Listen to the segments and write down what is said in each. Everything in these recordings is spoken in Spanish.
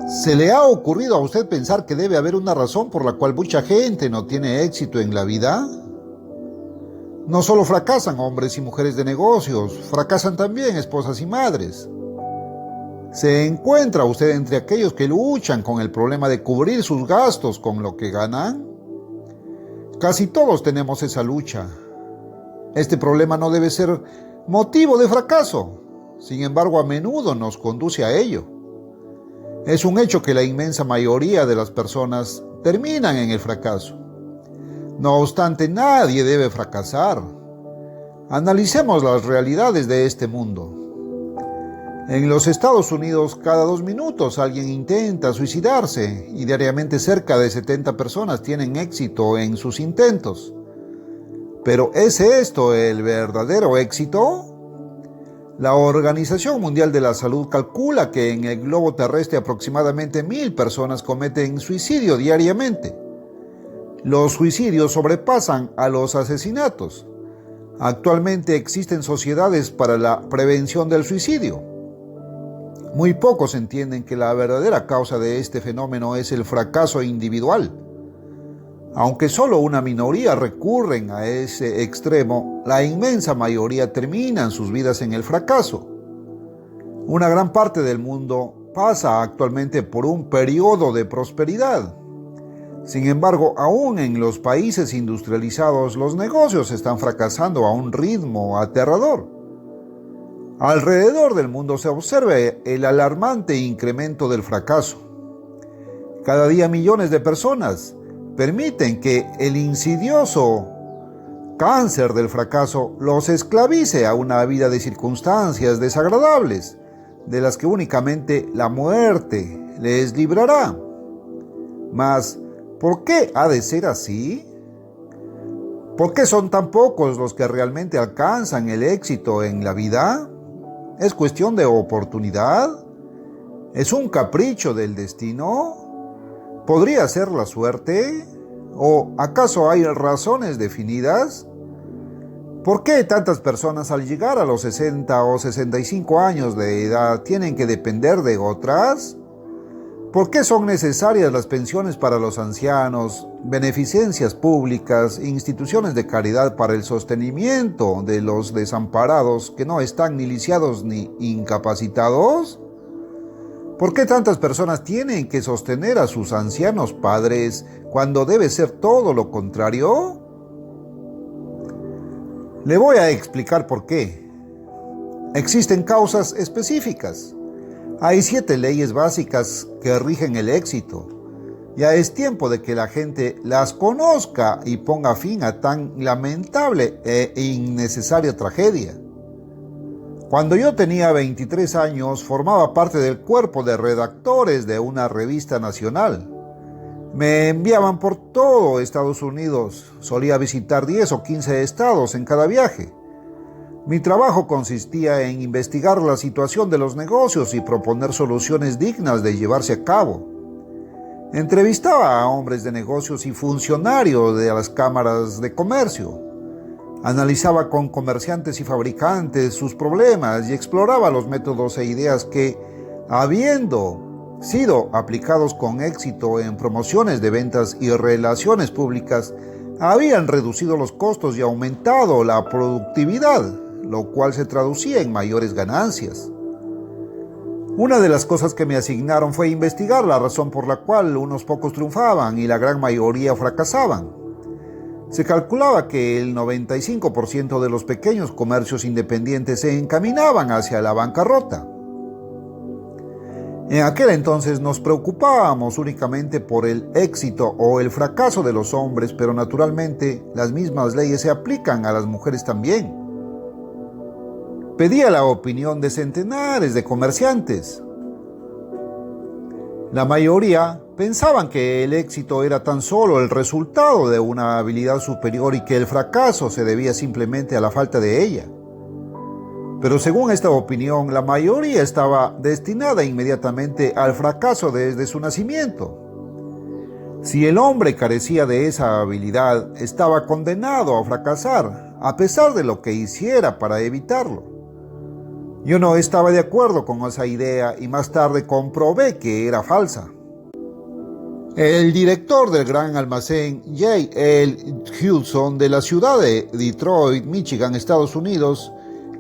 ¿Se le ha ocurrido a usted pensar que debe haber una razón por la cual mucha gente no tiene éxito en la vida? No solo fracasan hombres y mujeres de negocios, fracasan también esposas y madres. ¿Se encuentra usted entre aquellos que luchan con el problema de cubrir sus gastos con lo que ganan? Casi todos tenemos esa lucha. Este problema no debe ser motivo de fracaso, sin embargo, a menudo nos conduce a ello. Es un hecho que la inmensa mayoría de las personas terminan en el fracaso. No obstante, nadie debe fracasar. Analicemos las realidades de este mundo. En los Estados Unidos, cada 2 minutos alguien intenta suicidarse y diariamente cerca de 70 personas tienen éxito en sus intentos. ¿Pero es esto el verdadero éxito? La Organización Mundial de la Salud calcula que en el globo terrestre aproximadamente 1,000 personas cometen suicidio diariamente. Los suicidios sobrepasan a los asesinatos. Actualmente existen sociedades para la prevención del suicidio. Muy pocos entienden que la verdadera causa de este fenómeno es el fracaso individual. Aunque solo una minoría recurren a ese extremo, la inmensa mayoría terminan sus vidas en el fracaso. Una gran parte del mundo pasa actualmente por un periodo de prosperidad. Sin embargo, aún en los países industrializados, los negocios están fracasando a un ritmo aterrador. Alrededor del mundo se observa el alarmante incremento del fracaso. Cada día millones de personas permiten que el insidioso cáncer del fracaso los esclavice a una vida de circunstancias desagradables, de las que únicamente la muerte les librará. Mas, ¿por qué ha de ser así? ¿Por qué son tan pocos los que realmente alcanzan el éxito en la vida? ¿Es cuestión de oportunidad? ¿Es un capricho del destino? ¿Podría ser la suerte? ¿O acaso hay razones definidas? ¿Por qué tantas personas al llegar a los 60 o 65 años de edad tienen que depender de otras? ¿Por qué son necesarias las pensiones para los ancianos, beneficencias públicas, instituciones de caridad para el sostenimiento de los desamparados que no están ni lisiados ni incapacitados? ¿Por qué tantas personas tienen que sostener a sus ancianos padres cuando debe ser todo lo contrario? Le voy a explicar por qué. Existen causas específicas. Hay 7 leyes básicas que rigen el éxito. Ya es tiempo de que la gente las conozca y ponga fin a tan lamentable e innecesaria tragedia. Cuando yo tenía 23 años, formaba parte del cuerpo de redactores de una revista nacional. Me enviaban por todo Estados Unidos. Solía visitar 10 o 15 estados en cada viaje. Mi trabajo consistía en investigar la situación de los negocios y proponer soluciones dignas de llevarse a cabo. Entrevistaba a hombres de negocios y funcionarios de las cámaras de comercio. Analizaba con comerciantes y fabricantes sus problemas y exploraba los métodos e ideas que, habiendo sido aplicados con éxito en promociones de ventas y relaciones públicas, habían reducido los costos y aumentado la productividad, lo cual se traducía en mayores ganancias. Una de las cosas que me asignaron fue investigar la razón por la cual unos pocos triunfaban y la gran mayoría fracasaban. Se calculaba que el 95% de los pequeños comercios independientes se encaminaban hacia la bancarrota. En aquel entonces nos preocupábamos únicamente por el éxito o el fracaso de los hombres, pero naturalmente las mismas leyes se aplican a las mujeres también. Pedía la opinión de centenares de comerciantes. La mayoría pensaban que el éxito era tan solo el resultado de una habilidad superior y que el fracaso se debía simplemente a la falta de ella. Pero según esta opinión, la mayoría estaba destinada inmediatamente al fracaso desde su nacimiento. Si el hombre carecía de esa habilidad, estaba condenado a fracasar, a pesar de lo que hiciera para evitarlo. Yo no estaba de acuerdo con esa idea y más tarde comprobé que era falsa. El director del gran almacén J. L. Hudson de la ciudad de Detroit, Michigan, Estados Unidos,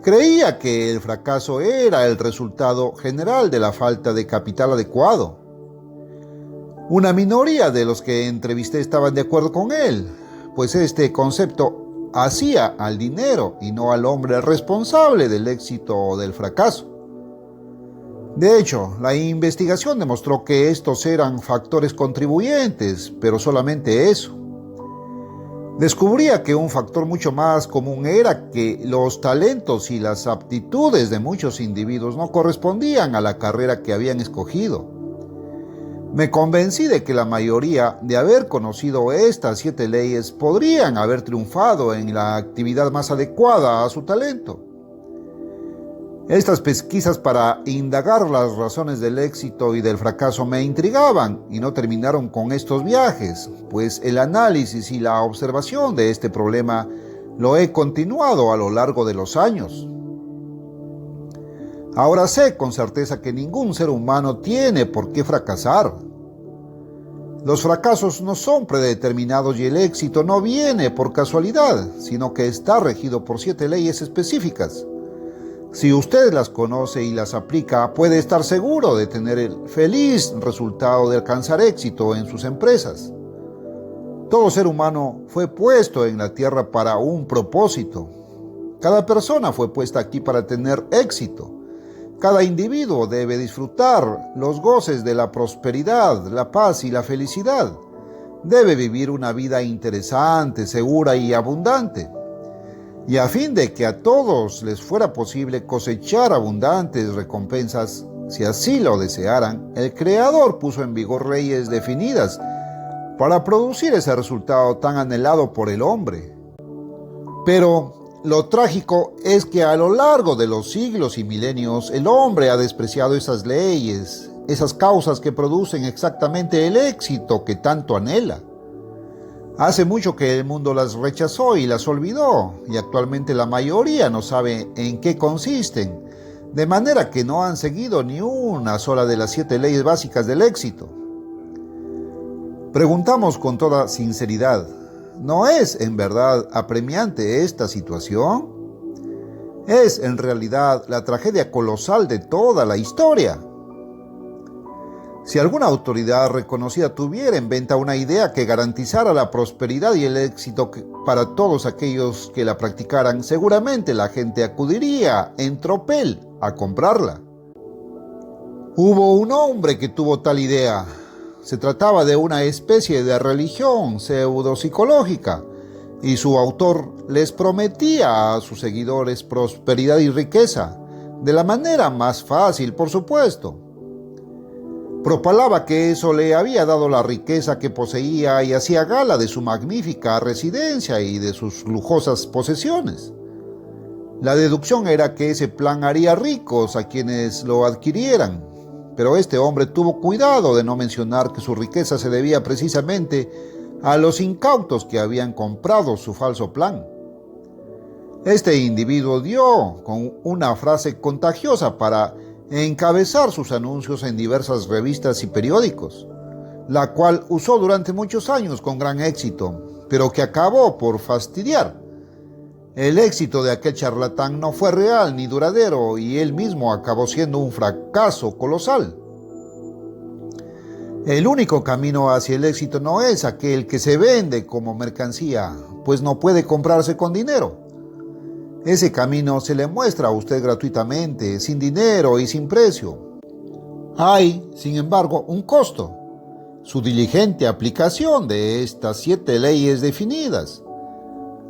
creía que el fracaso era el resultado general de la falta de capital adecuado. Una minoría de los que entrevisté estaban de acuerdo con él, pues este concepto hacía al dinero y no al hombre responsable del éxito o del fracaso. De hecho, la investigación demostró que estos eran factores contribuyentes, pero solamente eso. Descubría que un factor mucho más común era que los talentos y las aptitudes de muchos individuos no correspondían a la carrera que habían escogido. Me convencí de que la mayoría, de haber conocido estas 7 leyes, podrían haber triunfado en la actividad más adecuada a su talento. Estas pesquisas para indagar las razones del éxito y del fracaso me intrigaban y no terminaron con estos viajes, pues el análisis y la observación de este problema lo he continuado a lo largo de los años. Ahora sé con certeza que ningún ser humano tiene por qué fracasar. Los fracasos no son predeterminados y el éxito no viene por casualidad, sino que está regido por 7 leyes específicas. Si usted las conoce y las aplica, puede estar seguro de tener el feliz resultado de alcanzar éxito en sus empresas. Todo ser humano fue puesto en la tierra para un propósito. Cada persona fue puesta aquí para tener éxito. Cada individuo debe disfrutar los goces de la prosperidad, la paz y la felicidad. Debe vivir una vida interesante, segura y abundante. Y a fin de que a todos les fuera posible cosechar abundantes recompensas, si así lo desearan, el Creador puso en vigor leyes definidas para producir ese resultado tan anhelado por el hombre. Pero lo trágico es que a lo largo de los siglos y milenios el hombre ha despreciado esas leyes, esas causas que producen exactamente el éxito que tanto anhela. Hace mucho que el mundo las rechazó y las olvidó, y actualmente la mayoría no sabe en qué consisten, de manera que no han seguido ni una sola de las 7 leyes básicas del éxito. Preguntamos con toda sinceridad, ¿no es en verdad apremiante esta situación? Es en realidad la tragedia colosal de toda la historia. Si alguna autoridad reconocida tuviera en venta una idea que garantizara la prosperidad y el éxito para todos aquellos que la practicaran, seguramente la gente acudiría en tropel a comprarla. Hubo un hombre que tuvo tal idea. Se trataba de una especie de religión pseudo-psicológica, y su autor les prometía a sus seguidores prosperidad y riqueza, de la manera más fácil, por supuesto. Propalaba que eso le había dado la riqueza que poseía y hacía gala de su magnífica residencia y de sus lujosas posesiones. La deducción era que ese plan haría ricos a quienes lo adquirieran, pero este hombre tuvo cuidado de no mencionar que su riqueza se debía precisamente a los incautos que habían comprado su falso plan. Este individuo dio con una frase contagiosa para encabezar sus anuncios en diversas revistas y periódicos, la cual usó durante muchos años con gran éxito, pero que acabó por fastidiar. El éxito de aquel charlatán no fue real ni duradero y él mismo acabó siendo un fracaso colosal. El único camino hacia el éxito no es aquel que se vende como mercancía, pues no puede comprarse con dinero. Ese camino se le muestra a usted gratuitamente, sin dinero y sin precio. Hay, sin embargo, un costo: su diligente aplicación de estas 7 leyes definidas.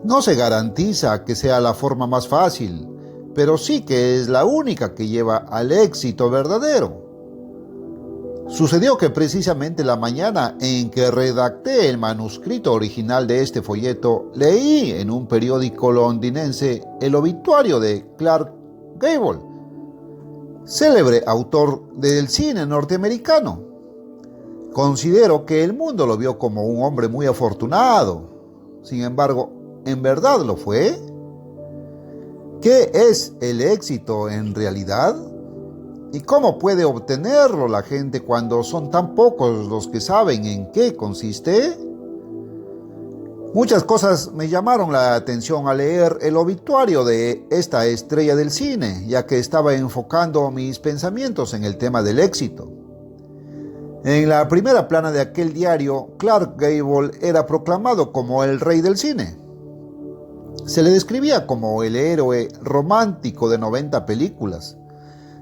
No se garantiza que sea la forma más fácil, pero sí que es la única que lleva al éxito verdadero. Sucedió que precisamente la mañana en que redacté el manuscrito original de este folleto, leí en un periódico londinense el obituario de Clark Gable, célebre autor del cine norteamericano. Considero que el mundo lo vio como un hombre muy afortunado. Sin embargo, ¿en verdad lo fue? ¿Qué es el éxito en realidad? ¿Y cómo puede obtenerlo la gente cuando son tan pocos los que saben en qué consiste? Muchas cosas me llamaron la atención al leer el obituario de esta estrella del cine, ya que estaba enfocando mis pensamientos en el tema del éxito. En la primera plana de aquel diario, Clark Gable era proclamado como el rey del cine. Se le describía como el héroe romántico de 90 películas.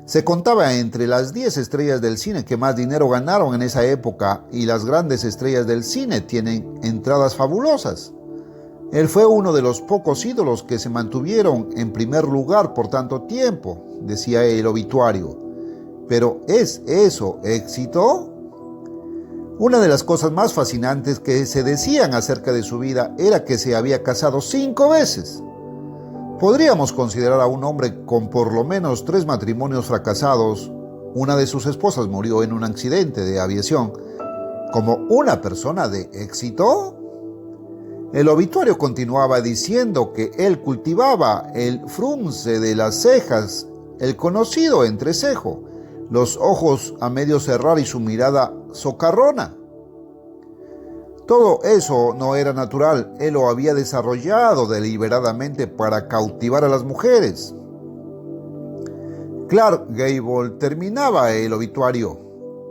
Se contaba entre las 10 estrellas del cine que más dinero ganaron en esa época, y las grandes estrellas del cine tienen entradas fabulosas. Él fue uno de los pocos ídolos que se mantuvieron en primer lugar por tanto tiempo, decía el obituario. ¿Pero es eso éxito? Una de las cosas más fascinantes que se decían acerca de su vida era que se había casado 5 veces. Podríamos considerar a un hombre con por lo menos 3 matrimonios fracasados, una de sus esposas murió en un accidente de aviación, como una persona de éxito. El obituario continuaba diciendo que él cultivaba el frunce de las cejas, el conocido entrecejo, los ojos a medio cerrar y su mirada socarrona. Todo eso no era natural, él lo había desarrollado deliberadamente para cautivar a las mujeres. Clark Gable terminaba el obituario.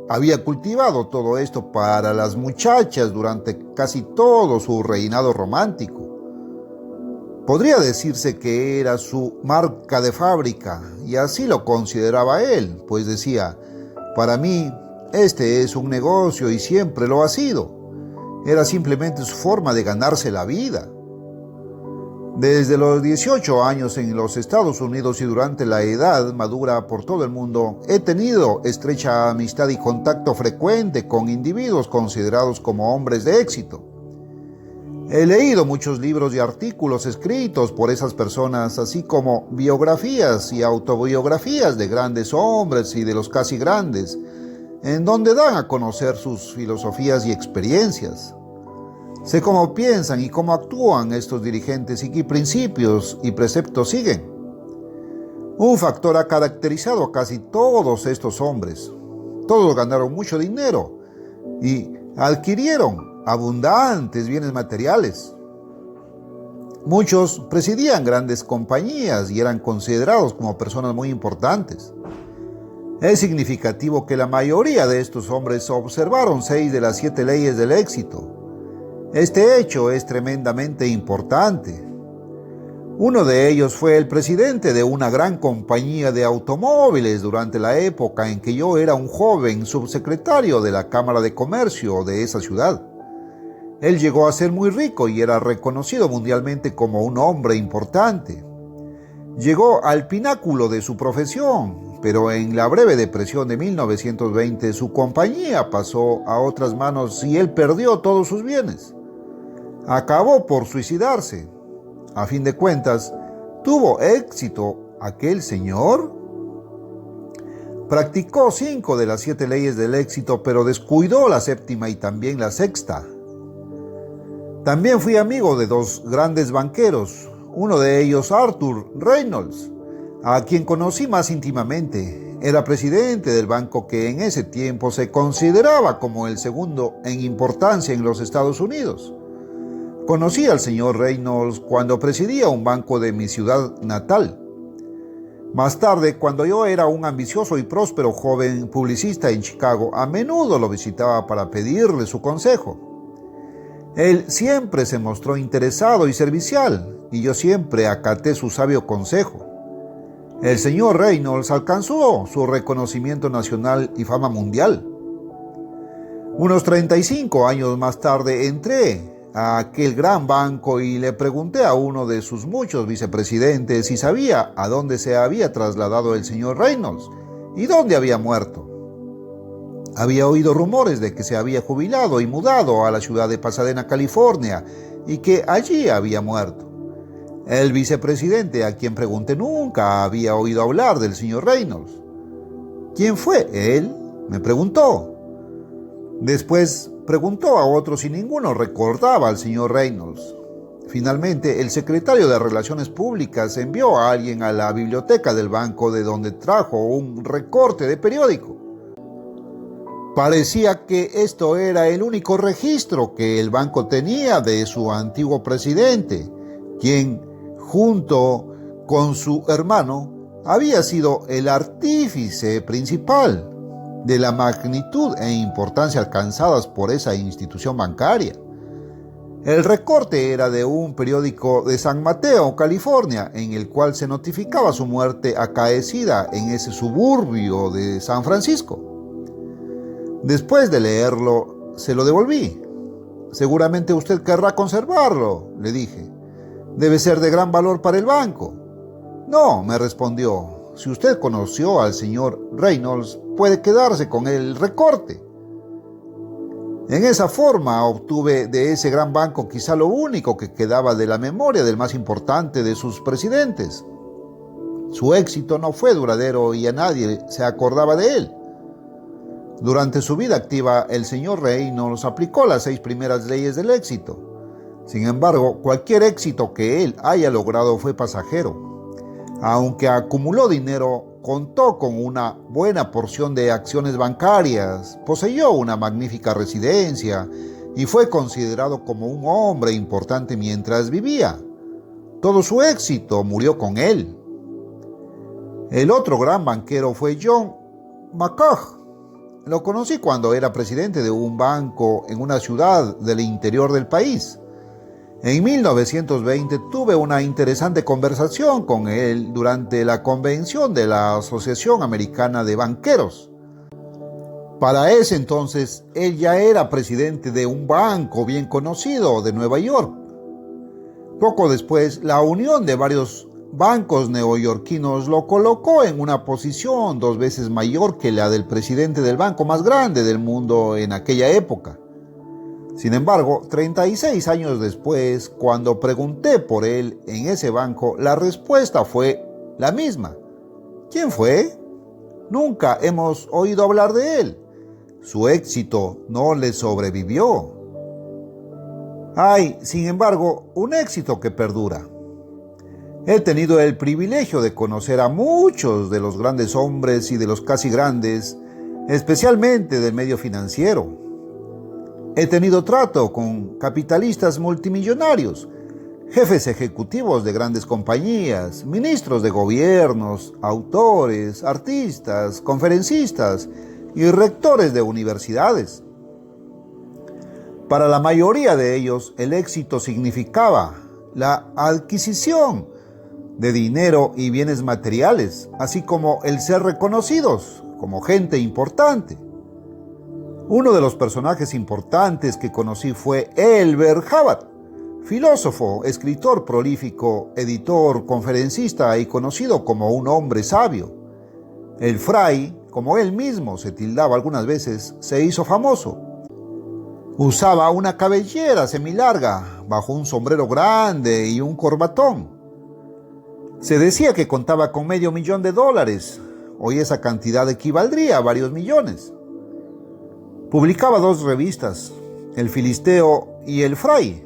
Había cultivado todo esto para las muchachas durante casi todo su reinado romántico. Podría decirse que era su marca de fábrica, y así lo consideraba él, pues decía: para mí, este es un negocio y siempre lo ha sido. Era simplemente su forma de ganarse la vida. Desde los 18 años en los Estados Unidos y durante la edad madura por todo el mundo, he tenido estrecha amistad y contacto frecuente con individuos considerados como hombres de éxito. He leído muchos libros y artículos escritos por esas personas, así como biografías y autobiografías de grandes hombres y de los casi grandes, en donde dan a conocer sus filosofías y experiencias. Sé cómo piensan y cómo actúan estos dirigentes y qué principios y preceptos siguen. Un factor ha caracterizado a casi todos estos hombres. Todos ganaron mucho dinero y adquirieron abundantes bienes materiales. Muchos presidían grandes compañías y eran considerados como personas muy importantes. Es significativo que la mayoría de estos hombres observaron 6 de las 7 leyes del éxito. Este hecho es tremendamente importante. Uno de ellos fue el presidente de una gran compañía de automóviles durante la época en que yo era un joven subsecretario de la Cámara de Comercio de esa ciudad. Él llegó a ser muy rico y era reconocido mundialmente como un hombre importante. Llegó al pináculo de su profesión, pero en la breve depresión de 1920 su compañía pasó a otras manos y él perdió todos sus bienes. Acabó por suicidarse. A fin de cuentas, ¿tuvo éxito aquel señor? Practicó 5 de las 7 leyes del éxito, pero descuidó la 7ª y también la 6ª. También fui amigo de 2 grandes banqueros, uno de ellos Arthur Reynolds, a quien conocí más íntimamente. Era presidente del banco que en ese tiempo se consideraba como el segundo en importancia en los Estados Unidos. Conocí al señor Reynolds cuando presidía un banco de mi ciudad natal. Más tarde, cuando yo era un ambicioso y próspero joven publicista en Chicago, a menudo lo visitaba para pedirle su consejo. Él siempre se mostró interesado y servicial, y yo siempre acaté su sabio consejo. El señor Reynolds alcanzó su reconocimiento nacional y fama mundial. Unos 35 años más tarde entré a aquel gran banco y le pregunté a uno de sus muchos vicepresidentes si sabía a dónde se había trasladado el señor Reynolds y dónde había muerto. Había oído rumores de que se había jubilado y mudado a la ciudad de Pasadena, California, y que allí había muerto. El vicepresidente, a quien pregunté, nunca había oído hablar del señor Reynolds. ¿Quién fue él?, me preguntó. Después preguntó a otros y ninguno recordaba al señor Reynolds. Finalmente, el secretario de Relaciones Públicas envió a alguien a la biblioteca del banco, de donde trajo un recorte de periódico. Parecía que esto era el único registro que el banco tenía de su antiguo presidente, quien, junto con su hermano, había sido el artífice principal de la magnitud e importancia alcanzadas por esa institución bancaria. El recorte era de un periódico de San Mateo, California, en el cual se notificaba su muerte acaecida en ese suburbio de San Francisco. Después de leerlo, se lo devolví. Seguramente usted querrá conservarlo, le dije. Debe ser de gran valor para el banco. No, me respondió. Si usted conoció al señor Reynolds, puede quedarse con el recorte. En esa forma obtuve de ese gran banco quizá lo único que quedaba de la memoria del más importante de sus presidentes. Su éxito no fue duradero y a nadie se acordaba de él. Durante su vida activa, el señor Reynolds aplicó las 6 primeras leyes del éxito. Sin embargo, cualquier éxito que él haya logrado fue pasajero. Aunque acumuló dinero, contó con una buena porción de acciones bancarias, poseyó una magnífica residencia y fue considerado como un hombre importante mientras vivía. Todo su éxito murió con él. El otro gran banquero fue John McCoy. Lo conocí cuando era presidente de un banco en una ciudad del interior del país. En 1920 tuve una interesante conversación con él durante la convención de la Asociación Americana de Banqueros. Para ese entonces, él ya era presidente de un banco bien conocido de Nueva York. Poco después, la unión de varios bancos neoyorquinos lo colocó en una posición 2 veces mayor que la del presidente del banco más grande del mundo en aquella época. Sin embargo, 36 años después, cuando pregunté por él en ese banco, la respuesta fue la misma. ¿Quién fue? Nunca hemos oído hablar de él. Su éxito no le sobrevivió. Hay, sin embargo, un éxito que perdura. He tenido el privilegio de conocer a muchos de los grandes hombres y de los casi grandes, especialmente del medio financiero. He tenido trato con capitalistas multimillonarios, jefes ejecutivos de grandes compañías, ministros de gobiernos, autores, artistas, conferencistas y rectores de universidades. Para la mayoría de ellos, el éxito significaba la adquisición de dinero y bienes materiales, así como el ser reconocidos como gente importante. Uno de los personajes importantes que conocí fue Elbert Hubbard, filósofo, escritor prolífico, editor, conferencista y conocido como un hombre sabio. El Fray, como él mismo se tildaba algunas veces, se hizo famoso. Usaba una cabellera semilarga, bajo un sombrero grande y un corbatón. Se decía que contaba con $500,000. Hoy esa cantidad equivaldría a varios millones. Publicaba 2 revistas, El Filisteo y El Fray,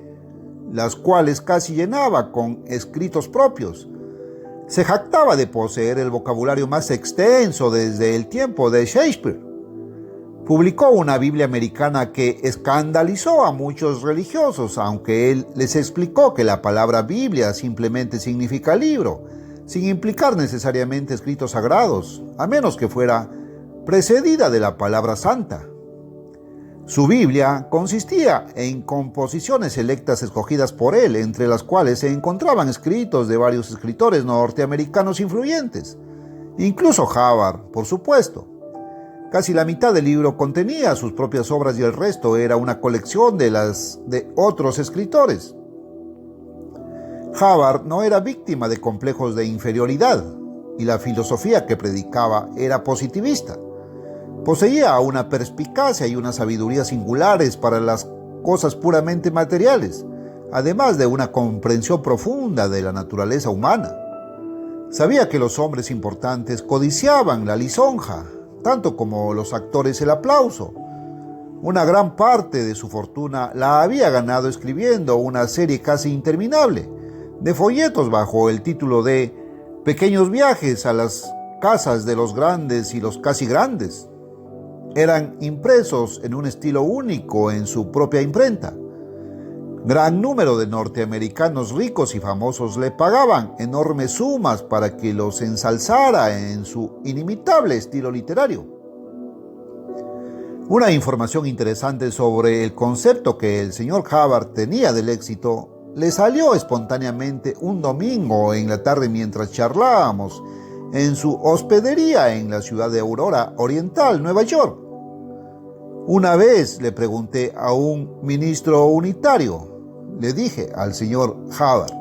las cuales casi llenaba con escritos propios. Se jactaba de poseer el vocabulario más extenso desde el tiempo de Shakespeare. Publicó una Biblia americana que escandalizó a muchos religiosos, aunque él les explicó que la palabra Biblia simplemente significa libro, sin implicar necesariamente escritos sagrados, a menos que fuera precedida de la palabra santa. Su Biblia consistía en composiciones selectas escogidas por él, entre las cuales se encontraban escritos de varios escritores norteamericanos influyentes, incluso Hubbard, por supuesto. Casi la mitad del libro contenía sus propias obras y el resto era una colección de las de otros escritores. Hubbard no era víctima de complejos de inferioridad y la filosofía que predicaba era positivista. Poseía una perspicacia y una sabiduría singulares para las cosas puramente materiales, además de una comprensión profunda de la naturaleza humana. Sabía que los hombres importantes codiciaban la lisonja, tanto como los actores el aplauso. Una gran parte de su fortuna la había ganado escribiendo una serie casi interminable de folletos bajo el título de Pequeños viajes a las casas de los grandes y los casi grandes. Eran impresos en un estilo único en su propia imprenta. Gran número de norteamericanos ricos y famosos le pagaban enormes sumas para que los ensalzara en su inimitable estilo literario. Una información interesante sobre el concepto que el señor Havard tenía del éxito le salió espontáneamente un domingo en la tarde mientras charlábamos en su hospedería en la ciudad de Aurora Oriental, Nueva York. Una vez le pregunté a un ministro unitario, le dije al señor Havard,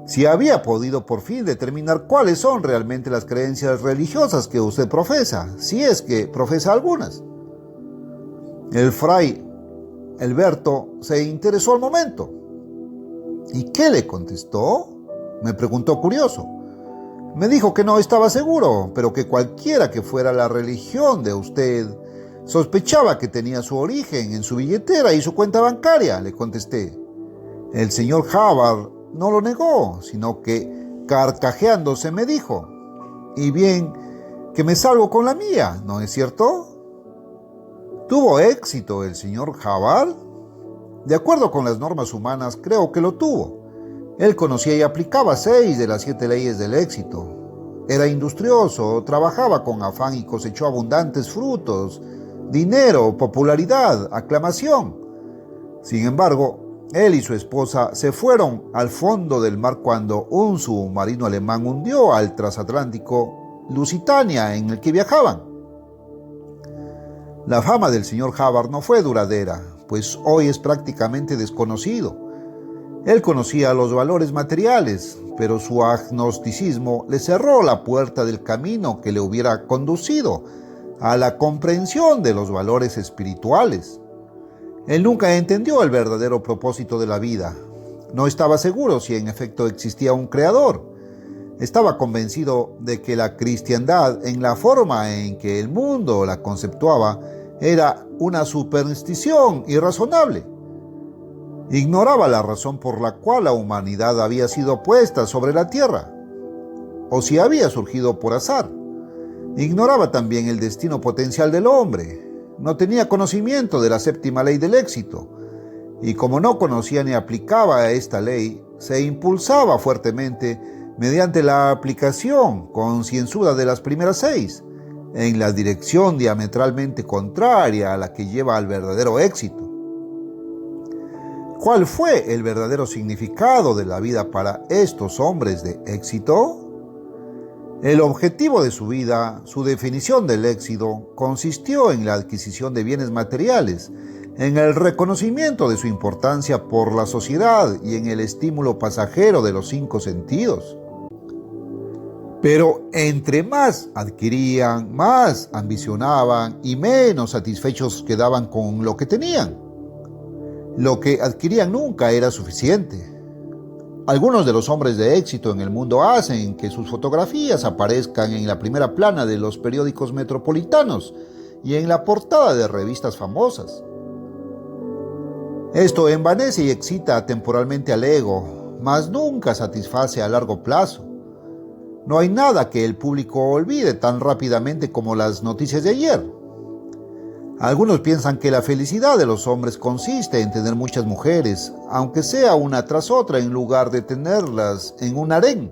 si había podido por fin determinar cuáles son realmente las creencias religiosas que usted profesa, si es que profesa algunas. El fray Alberto se interesó al momento. ¿Y qué le contestó? Me preguntó curioso. Me dijo que no estaba seguro, pero que cualquiera que fuera la religión de usted, sospechaba que tenía su origen en su billetera y su cuenta bancaria, le contesté. El señor Havard no lo negó, sino que, carcajeándose, me dijo, y bien, que me salgo con la mía, ¿no es cierto? ¿Tuvo éxito el señor Havard? De acuerdo con las normas humanas, creo que lo tuvo. Él conocía y aplicaba 6 de las 7 leyes del éxito. Era industrioso, trabajaba con afán y cosechó abundantes frutos, dinero, popularidad, aclamación. Sin embargo, él y su esposa se fueron al fondo del mar cuando un submarino alemán hundió al transatlántico Lusitania en el que viajaban. La fama del señor Havard no fue duradera, pues hoy es prácticamente desconocido. Él conocía los valores materiales, pero su agnosticismo le cerró la puerta del camino que le hubiera conducido a la comprensión de los valores espirituales. Él nunca entendió el verdadero propósito de la vida. No estaba seguro si en efecto existía un creador. Estaba convencido de que la cristiandad, en la forma en que el mundo la conceptuaba, era una superstición irrazonable. Ignoraba la razón por la cual la humanidad había sido puesta sobre la tierra, o si había surgido por azar. Ignoraba también el destino potencial del hombre. No tenía conocimiento de la séptima ley del éxito, y como no conocía ni aplicaba esta ley, se impulsaba fuertemente mediante la aplicación concienzuda de las primeras 6, en la dirección diametralmente contraria a la que lleva al verdadero éxito. ¿Cuál fue el verdadero significado de la vida para estos hombres de éxito? El objetivo de su vida, su definición del éxito, consistió en la adquisición de bienes materiales, en el reconocimiento de su importancia por la sociedad y en el estímulo pasajero de los 5 sentidos. Pero entre más adquirían, más ambicionaban y menos satisfechos quedaban con lo que tenían. Lo que adquirían nunca era suficiente. Algunos de los hombres de éxito en el mundo hacen que sus fotografías aparezcan en la primera plana de los periódicos metropolitanos y en la portada de revistas famosas. Esto envanece y excita temporalmente al ego, mas nunca satisface a largo plazo. No hay nada que el público olvide tan rápidamente como las noticias de ayer. Algunos piensan que la felicidad de los hombres consiste en tener muchas mujeres, aunque sea una tras otra en lugar de tenerlas en un harén.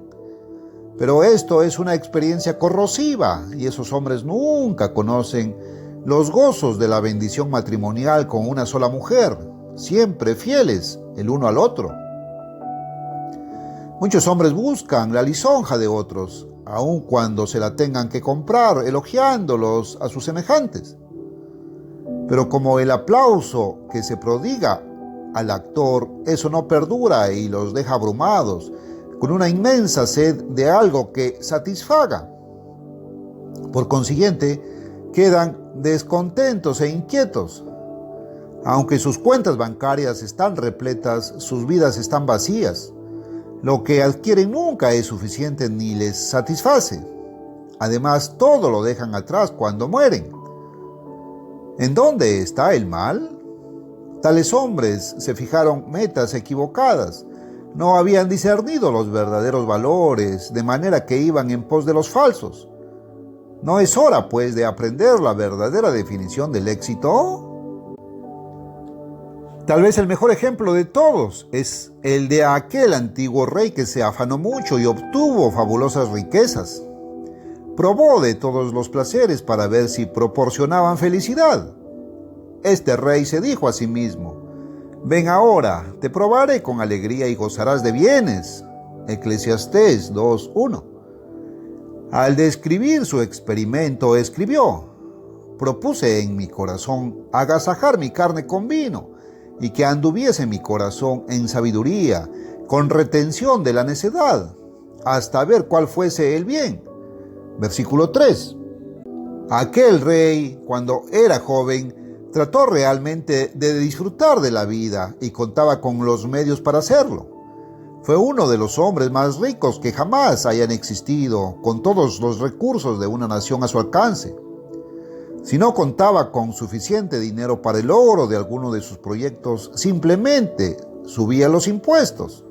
Pero esto es una experiencia corrosiva y esos hombres nunca conocen los gozos de la bendición matrimonial con una sola mujer, siempre fieles el uno al otro. Muchos hombres buscan la lisonja de otros, aun cuando se la tengan que comprar, elogiándolos a sus semejantes. Pero como el aplauso que se prodiga al actor, eso no perdura y los deja abrumados, con una inmensa sed de algo que satisfaga. Por consiguiente, quedan descontentos e inquietos. Aunque sus cuentas bancarias están repletas, sus vidas están vacías. Lo que adquieren nunca es suficiente ni les satisface. Además, todo lo dejan atrás cuando mueren. ¿En dónde está el mal? Tales hombres se fijaron metas equivocadas, no habían discernido los verdaderos valores, de manera que iban en pos de los falsos. ¿No es hora, pues, de aprender la verdadera definición del éxito? Tal vez el mejor ejemplo de todos es el de aquel antiguo rey que se afanó mucho y obtuvo fabulosas riquezas. Probó de todos los placeres para ver si proporcionaban felicidad. Este rey se dijo a sí mismo: ven ahora, te probaré con alegría y gozarás de bienes. Eclesiastés 2:1. Al describir su experimento escribió: propuse en mi corazón agasajar mi carne con vino, y que anduviese mi corazón en sabiduría, con retención de la necedad, hasta ver cuál fuese el bien. Versículo 3. Aquel rey, cuando era joven, trató realmente de disfrutar de la vida y contaba con los medios para hacerlo. Fue uno de los hombres más ricos que jamás hayan existido, con todos los recursos de una nación a su alcance. Si no contaba con suficiente dinero para el logro de alguno de sus proyectos, simplemente subía los impuestos.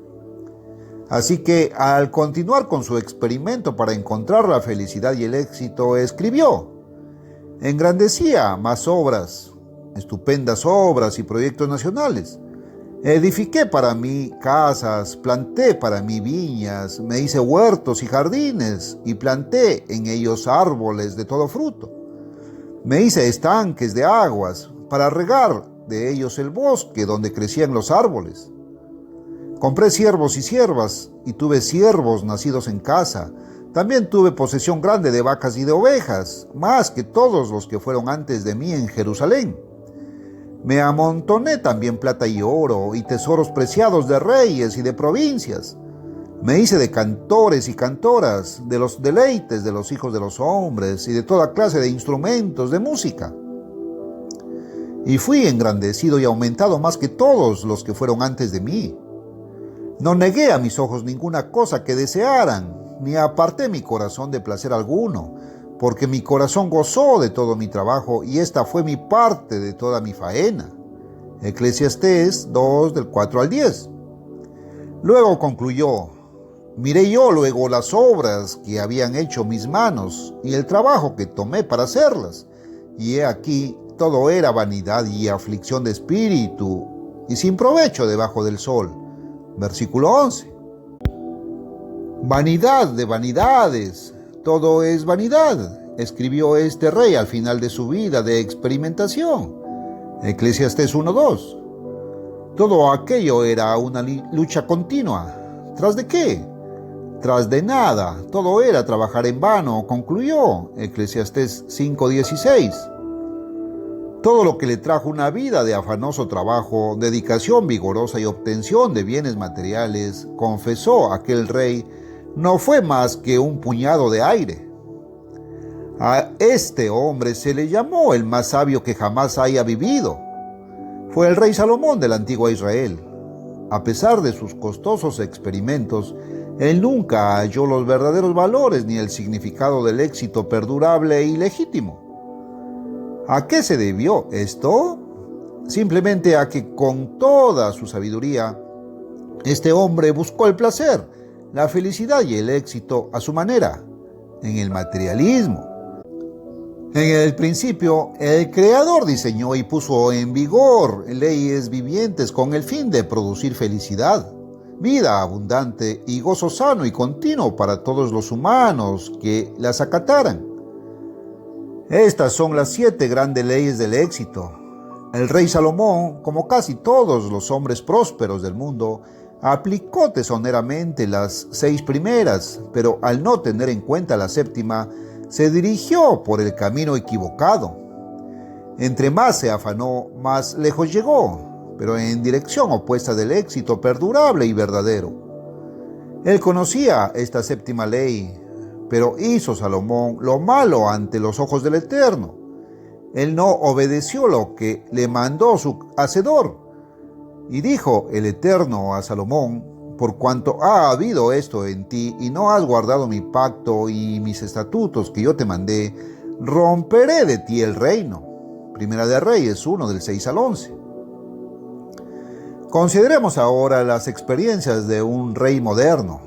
Así que, al continuar con su experimento para encontrar la felicidad y el éxito, escribió: engrandecía más obras, estupendas obras y proyectos nacionales. Edifiqué para mí casas, planté para mí viñas, me hice huertos y jardines, y planté en ellos árboles de todo fruto. Me hice estanques de aguas para regar de ellos el bosque donde crecían los árboles. Compré siervos y siervas, y tuve siervos nacidos en casa. También tuve posesión grande de vacas y de ovejas, más que todos los que fueron antes de mí en Jerusalén. Me amontoné también plata y oro, y tesoros preciados de reyes y de provincias. Me hice de cantores y cantoras, de los deleites de los hijos de los hombres, y de toda clase de instrumentos de música. Y fui engrandecido y aumentado más que todos los que fueron antes de mí. No negué a mis ojos ninguna cosa que desearan, ni aparté mi corazón de placer alguno, porque mi corazón gozó de todo mi trabajo, y esta fue mi parte de toda mi faena. Eclesiastés 2, del 4 al 10. Luego concluyó: miré yo luego las obras que habían hecho mis manos, y el trabajo que tomé para hacerlas, y he aquí, todo era vanidad y aflicción de espíritu, y sin provecho debajo del sol. Versículo 11. Vanidad de vanidades, todo es vanidad, escribió este rey al final de su vida de experimentación. Eclesiastés 1:2. Todo aquello era una lucha continua. ¿Tras de qué? Tras de nada, todo era trabajar en vano, concluyó. Eclesiastés 5:16. Todo lo que le trajo una vida de afanoso trabajo, dedicación vigorosa y obtención de bienes materiales, confesó aquel rey, no fue más que un puñado de aire. A este hombre se le llamó el más sabio que jamás haya vivido. Fue el rey Salomón de la antigua Israel. A pesar de sus costosos experimentos, él nunca halló los verdaderos valores ni el significado del éxito perdurable y legítimo. ¿A qué se debió esto? Simplemente a que con toda su sabiduría, este hombre buscó el placer, la felicidad y el éxito a su manera, en el materialismo. En el principio, el Creador diseñó y puso en vigor leyes vivientes con el fin de producir felicidad, vida abundante y gozo sano y continuo para todos los humanos que las acataran. Estas son las 7 grandes leyes del éxito. El rey Salomón, como casi todos los hombres prósperos del mundo, aplicó tesoneramente las 6 primeras, pero al no tener en cuenta la 7ª, se dirigió por el camino equivocado. Entre más se afanó, más lejos llegó, pero en dirección opuesta del éxito perdurable y verdadero. Él conocía esta 7ª ley, pero hizo Salomón lo malo ante los ojos del Eterno. Él no obedeció lo que le mandó su Hacedor. Y dijo el Eterno a Salomón: por cuanto ha habido esto en ti, y no has guardado mi pacto y mis estatutos que yo te mandé, romperé de ti el reino. Primera de Reyes 1 del 6 al 11. Consideremos ahora las experiencias de un rey moderno.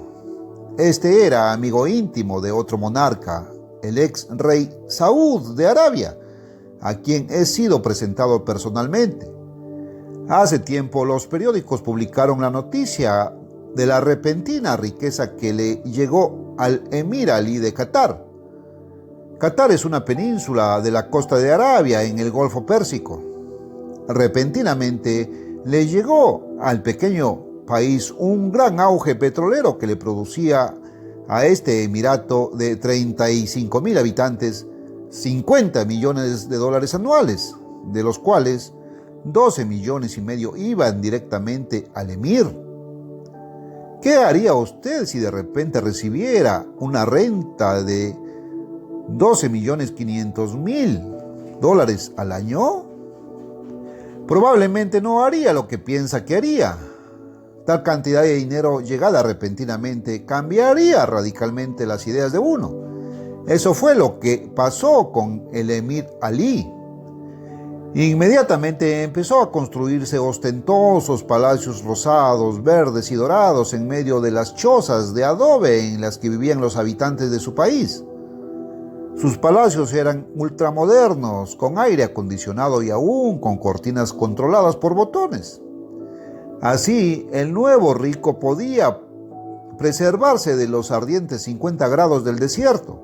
Este era amigo íntimo de otro monarca, el ex rey Saúd de Arabia, a quien he sido presentado personalmente. Hace tiempo los periódicos publicaron la noticia de la repentina riqueza que le llegó al emir Ali de Qatar. Qatar es una península de la costa de Arabia en el Golfo Pérsico. Repentinamente le llegó al pequeño país un gran auge petrolero que le producía a este emirato de 35,000 habitantes 50 millones de dólares anuales, de los cuales 12 millones y medio iban directamente al emir. ¿Qué haría usted si de repente recibiera una renta de 12.500.000 dólares al año? Probablemente no haría lo que piensa que haría. Tal cantidad de dinero llegada repentinamente cambiaría radicalmente las ideas de uno. Eso fue lo que pasó con el emir Ali. Inmediatamente empezó a construirse ostentosos palacios rosados, verdes y dorados en medio de las chozas de adobe en las que vivían los habitantes de su país. Sus palacios eran ultramodernos, con aire acondicionado y aún con cortinas controladas por botones. Así, el nuevo rico podía preservarse de los ardientes 50 grados del desierto.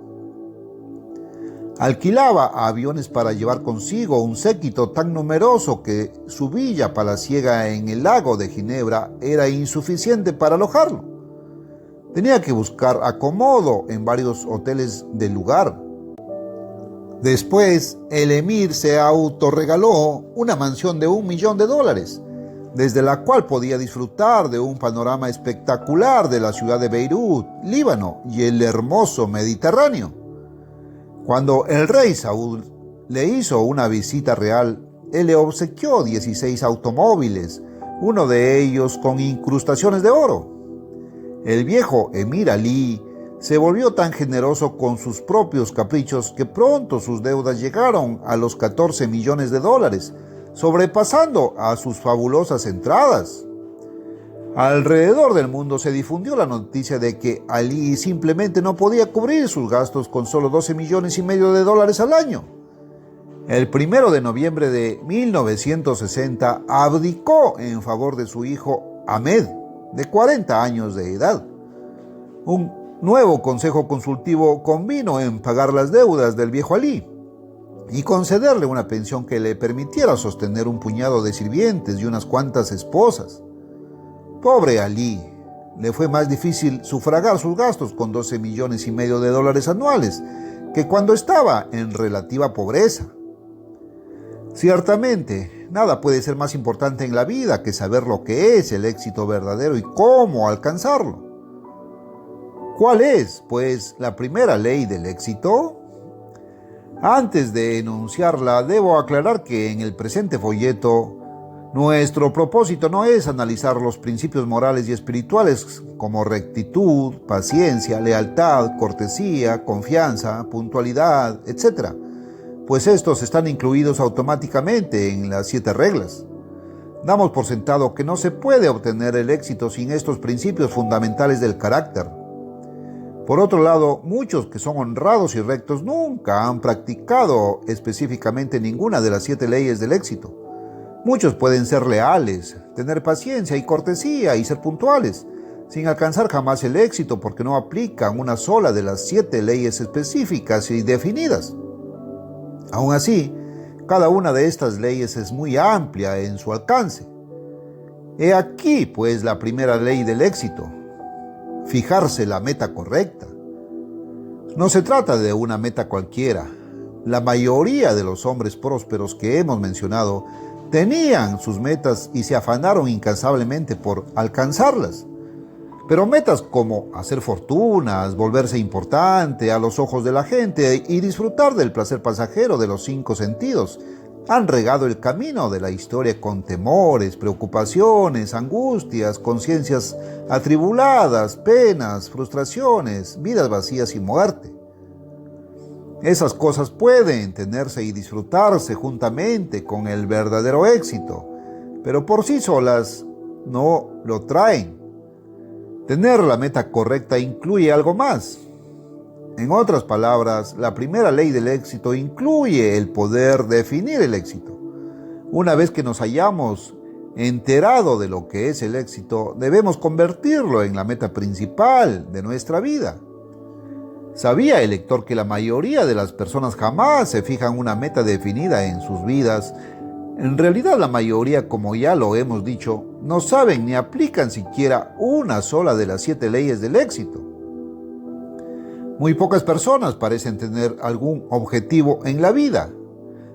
Alquilaba aviones para llevar consigo un séquito tan numeroso que su villa palaciega en el lago de Ginebra era insuficiente para alojarlo. Tenía que buscar acomodo en varios hoteles del lugar. Después, el emir se autorregaló una mansión de $1 millón, desde la cual podía disfrutar de un panorama espectacular de la ciudad de Beirut, Líbano y el hermoso Mediterráneo. Cuando el rey Saúd le hizo una visita real, él le obsequió 16 automóviles, uno de ellos con incrustaciones de oro. El viejo emir Ali se volvió tan generoso con sus propios caprichos que pronto sus deudas llegaron a los 14 millones de dólares, sobrepasando a sus fabulosas entradas. Alrededor del mundo se difundió la noticia de que Ali simplemente no podía cubrir sus gastos con solo 12 millones y medio de dólares al año. El 1 de noviembre de 1960 abdicó en favor de su hijo Ahmed, de 40 años de edad. Un nuevo consejo consultivo convino en pagar las deudas del viejo Ali y concederle una pensión que le permitiera sostener un puñado de sirvientes y unas cuantas esposas. Pobre Ali, le fue más difícil sufragar sus gastos con 12 millones y medio de dólares anuales que cuando estaba en relativa pobreza. Ciertamente, nada puede ser más importante en la vida que saber lo que es el éxito verdadero y cómo alcanzarlo. ¿Cuál es, pues, la primera ley del éxito? Antes de enunciarla, debo aclarar que en el presente folleto, nuestro propósito no es analizar los principios morales y espirituales como rectitud, paciencia, lealtad, cortesía, confianza, puntualidad, etc., pues estos están incluidos automáticamente en las 7 reglas. Damos por sentado que no se puede obtener el éxito sin estos principios fundamentales del carácter. Por otro lado, muchos que son honrados y rectos nunca han practicado específicamente ninguna de las 7 leyes del éxito. Muchos pueden ser leales, tener paciencia y cortesía y ser puntuales, sin alcanzar jamás el éxito porque no aplican una sola de las 7 leyes específicas y definidas. Aún así, cada una de estas leyes es muy amplia en su alcance. He aquí, pues, la primera ley del éxito: fijarse la meta correcta. No se trata de una meta cualquiera. La mayoría de los hombres prósperos que hemos mencionado tenían sus metas y se afanaron incansablemente por alcanzarlas. Pero metas como hacer fortunas, volverse importante a los ojos de la gente y disfrutar del placer pasajero de los 5 sentidos han regado el camino de la historia con temores, preocupaciones, angustias, conciencias atribuladas, penas, frustraciones, vidas vacías y muerte. Esas cosas pueden tenerse y disfrutarse juntamente con el verdadero éxito, pero por sí solas no lo traen. Tener la meta correcta incluye algo más. En otras palabras, la primera ley del éxito incluye el poder definir el éxito. Una vez que nos hayamos enterado de lo que es el éxito, debemos convertirlo en la meta principal de nuestra vida. ¿Sabía el lector que la mayoría de las personas jamás se fijan una meta definida en sus vidas? En realidad la mayoría, como ya lo hemos dicho, no saben ni aplican siquiera una sola de las 7 leyes del éxito. Muy pocas personas parecen tener algún objetivo en la vida.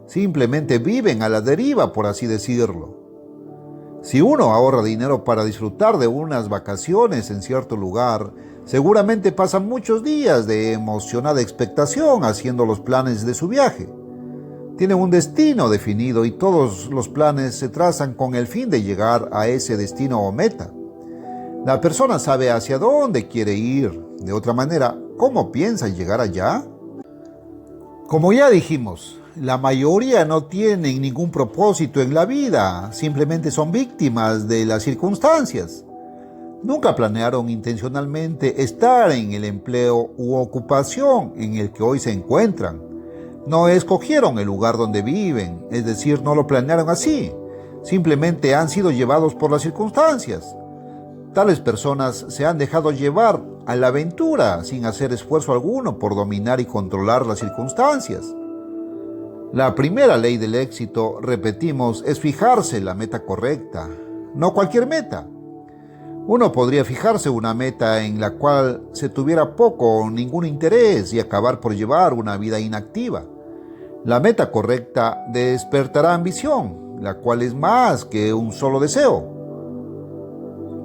Simplemente viven a la deriva, por así decirlo. Si uno ahorra dinero para disfrutar de unas vacaciones en cierto lugar, seguramente pasa muchos días de emocionada expectación haciendo los planes de su viaje. Tiene un destino definido y todos los planes se trazan con el fin de llegar a ese destino o meta. La persona sabe hacia dónde quiere ir. De otra manera, ¿cómo piensa llegar allá? Como ya dijimos, la mayoría no tienen ningún propósito en la vida, simplemente son víctimas de las circunstancias. Nunca planearon intencionalmente estar en el empleo u ocupación en el que hoy se encuentran. No escogieron el lugar donde viven, es decir, no lo planearon así. Simplemente han sido llevados por las circunstancias. Tales personas se han dejado llevar a la aventura sin hacer esfuerzo alguno por dominar y controlar las circunstancias. La primera ley del éxito, repetimos, es fijarse la meta correcta, no cualquier meta. Uno podría fijarse una meta en la cual se tuviera poco o ningún interés y acabar por llevar una vida inactiva. La meta correcta despertará ambición, la cual es más que un solo deseo.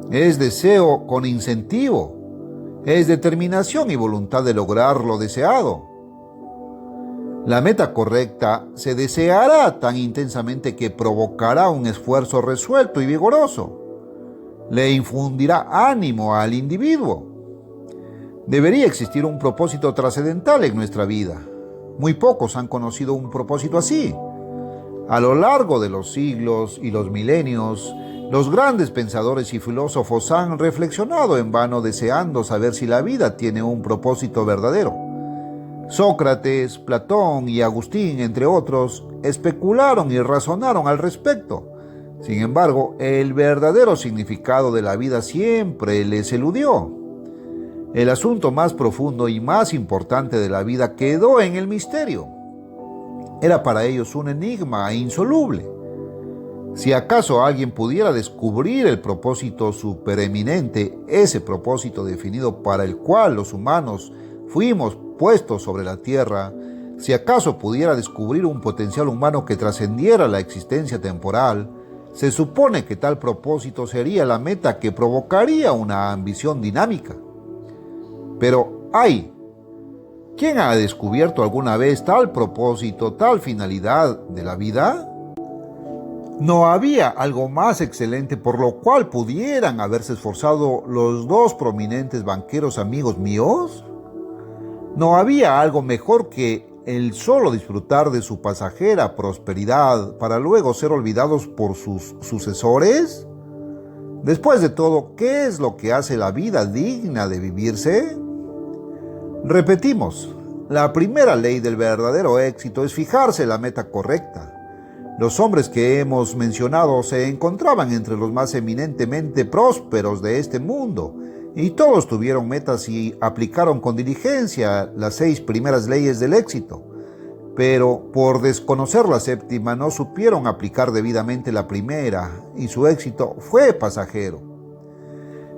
Es deseo con incentivo, es determinación y voluntad de lograr lo deseado. La meta correcta se deseará tan intensamente que provocará un esfuerzo resuelto y vigoroso. Le infundirá ánimo al individuo. Debería existir un propósito trascendental en nuestra vida. Muy pocos han conocido un propósito así. A lo largo de los siglos y los milenios, los grandes pensadores y filósofos han reflexionado en vano deseando saber si la vida tiene un propósito verdadero. Sócrates, Platón y Agustín, entre otros, especularon y razonaron al respecto. Sin embargo, el verdadero significado de la vida siempre les eludió. El asunto más profundo y más importante de la vida quedó en el misterio. Era para ellos un enigma insoluble. Si acaso alguien pudiera descubrir el propósito supereminente, ese propósito definido para el cual los humanos fuimos puestos sobre la tierra, si acaso pudiera descubrir un potencial humano que trascendiera la existencia temporal, se supone que tal propósito sería la meta que provocaría una ambición dinámica. Pero, ¡ay! ¿Quién ha descubierto alguna vez tal propósito, tal finalidad de la vida? ¿No había algo más excelente por lo cual pudieran haberse esforzado los dos prominentes banqueros amigos míos? ¿No había algo mejor que el solo disfrutar de su pasajera prosperidad para luego ser olvidados por sus sucesores? Después de todo, ¿qué es lo que hace la vida digna de vivirse? Repetimos, la primera ley del verdadero éxito es fijarse la meta correcta. Los hombres que hemos mencionado se encontraban entre los más eminentemente prósperos de este mundo, y todos tuvieron metas y aplicaron con diligencia las 6 primeras leyes del éxito. Pero por desconocer la séptima no supieron aplicar debidamente la primera, y su éxito fue pasajero.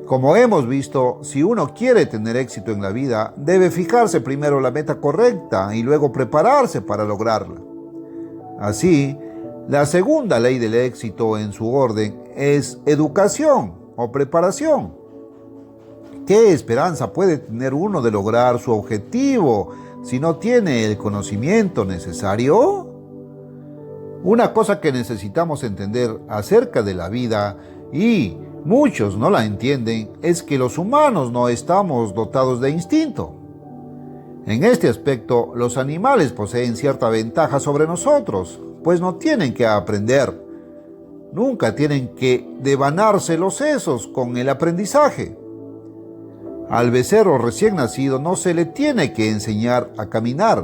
Como hemos visto, si uno quiere tener éxito en la vida, debe fijarse primero la meta correcta y luego prepararse para lograrla. Así, la segunda ley del éxito en su orden es educación o preparación. ¿Qué esperanza puede tener uno de lograr su objetivo si no tiene el conocimiento necesario? Una cosa que necesitamos entender acerca de la vida, y muchos no la entienden, es que los humanos no estamos dotados de instinto. En este aspecto, los animales poseen cierta ventaja sobre nosotros, pues no tienen que aprender. Nunca tienen que devanarse los sesos con el aprendizaje. Al becerro recién nacido no se le tiene que enseñar a caminar.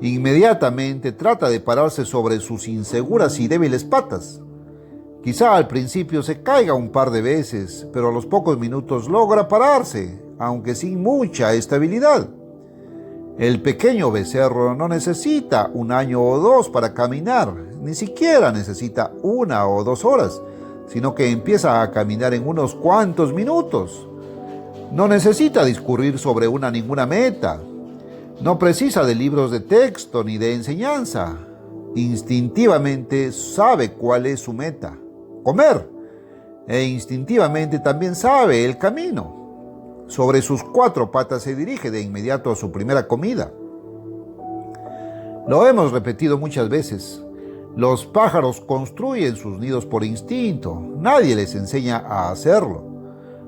Inmediatamente trata de pararse sobre sus inseguras y débiles patas. Quizá al principio se caiga un par de veces, pero a los pocos minutos logra pararse, aunque sin mucha estabilidad. El pequeño becerro no necesita 1 año o 2 para caminar, ni siquiera necesita 1 o 2 horas, sino que empieza a caminar en unos cuantos minutos. No necesita discurrir sobre ninguna meta. No precisa de libros de texto ni de enseñanza. Instintivamente sabe cuál es su meta: comer. E instintivamente también sabe el camino. Sobre sus 4 patas se dirige de inmediato a su primera comida. Lo hemos repetido muchas veces. Los pájaros construyen sus nidos por instinto. Nadie les enseña a hacerlo.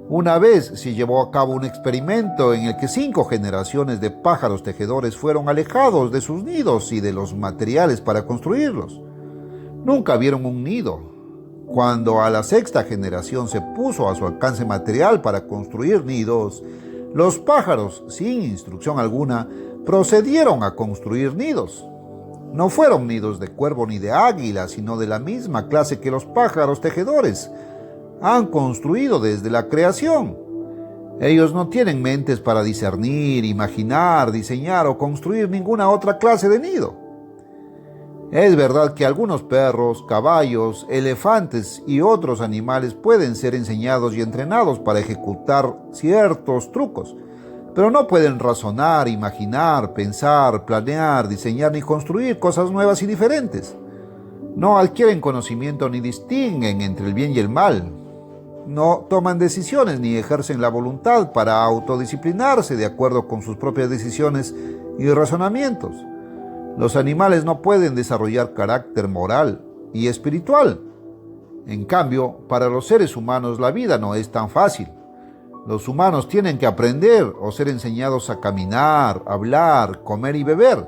Una vez se llevó a cabo un experimento en el que 5 generaciones de pájaros tejedores fueron alejados de sus nidos y de los materiales para construirlos. Nunca vieron un nido. Cuando a la 6ª generación se puso a su alcance material para construir nidos, los pájaros, sin instrucción alguna, procedieron a construir nidos. No fueron nidos de cuervo ni de águila, sino de la misma clase que los pájaros tejedores han construido desde la creación. Ellos no tienen mentes para discernir, imaginar, diseñar o construir ninguna otra clase de nido. Es verdad que algunos perros, caballos, elefantes y otros animales pueden ser enseñados y entrenados para ejecutar ciertos trucos, pero no pueden razonar, imaginar, pensar, planear, diseñar ni construir cosas nuevas y diferentes. No adquieren conocimiento ni distinguen entre el bien y el mal. No toman decisiones ni ejercen la voluntad para autodisciplinarse de acuerdo con sus propias decisiones y razonamientos. Los animales no pueden desarrollar carácter moral y espiritual. En cambio, para los seres humanos la vida no es tan fácil. Los humanos tienen que aprender o ser enseñados a caminar, hablar, comer y beber.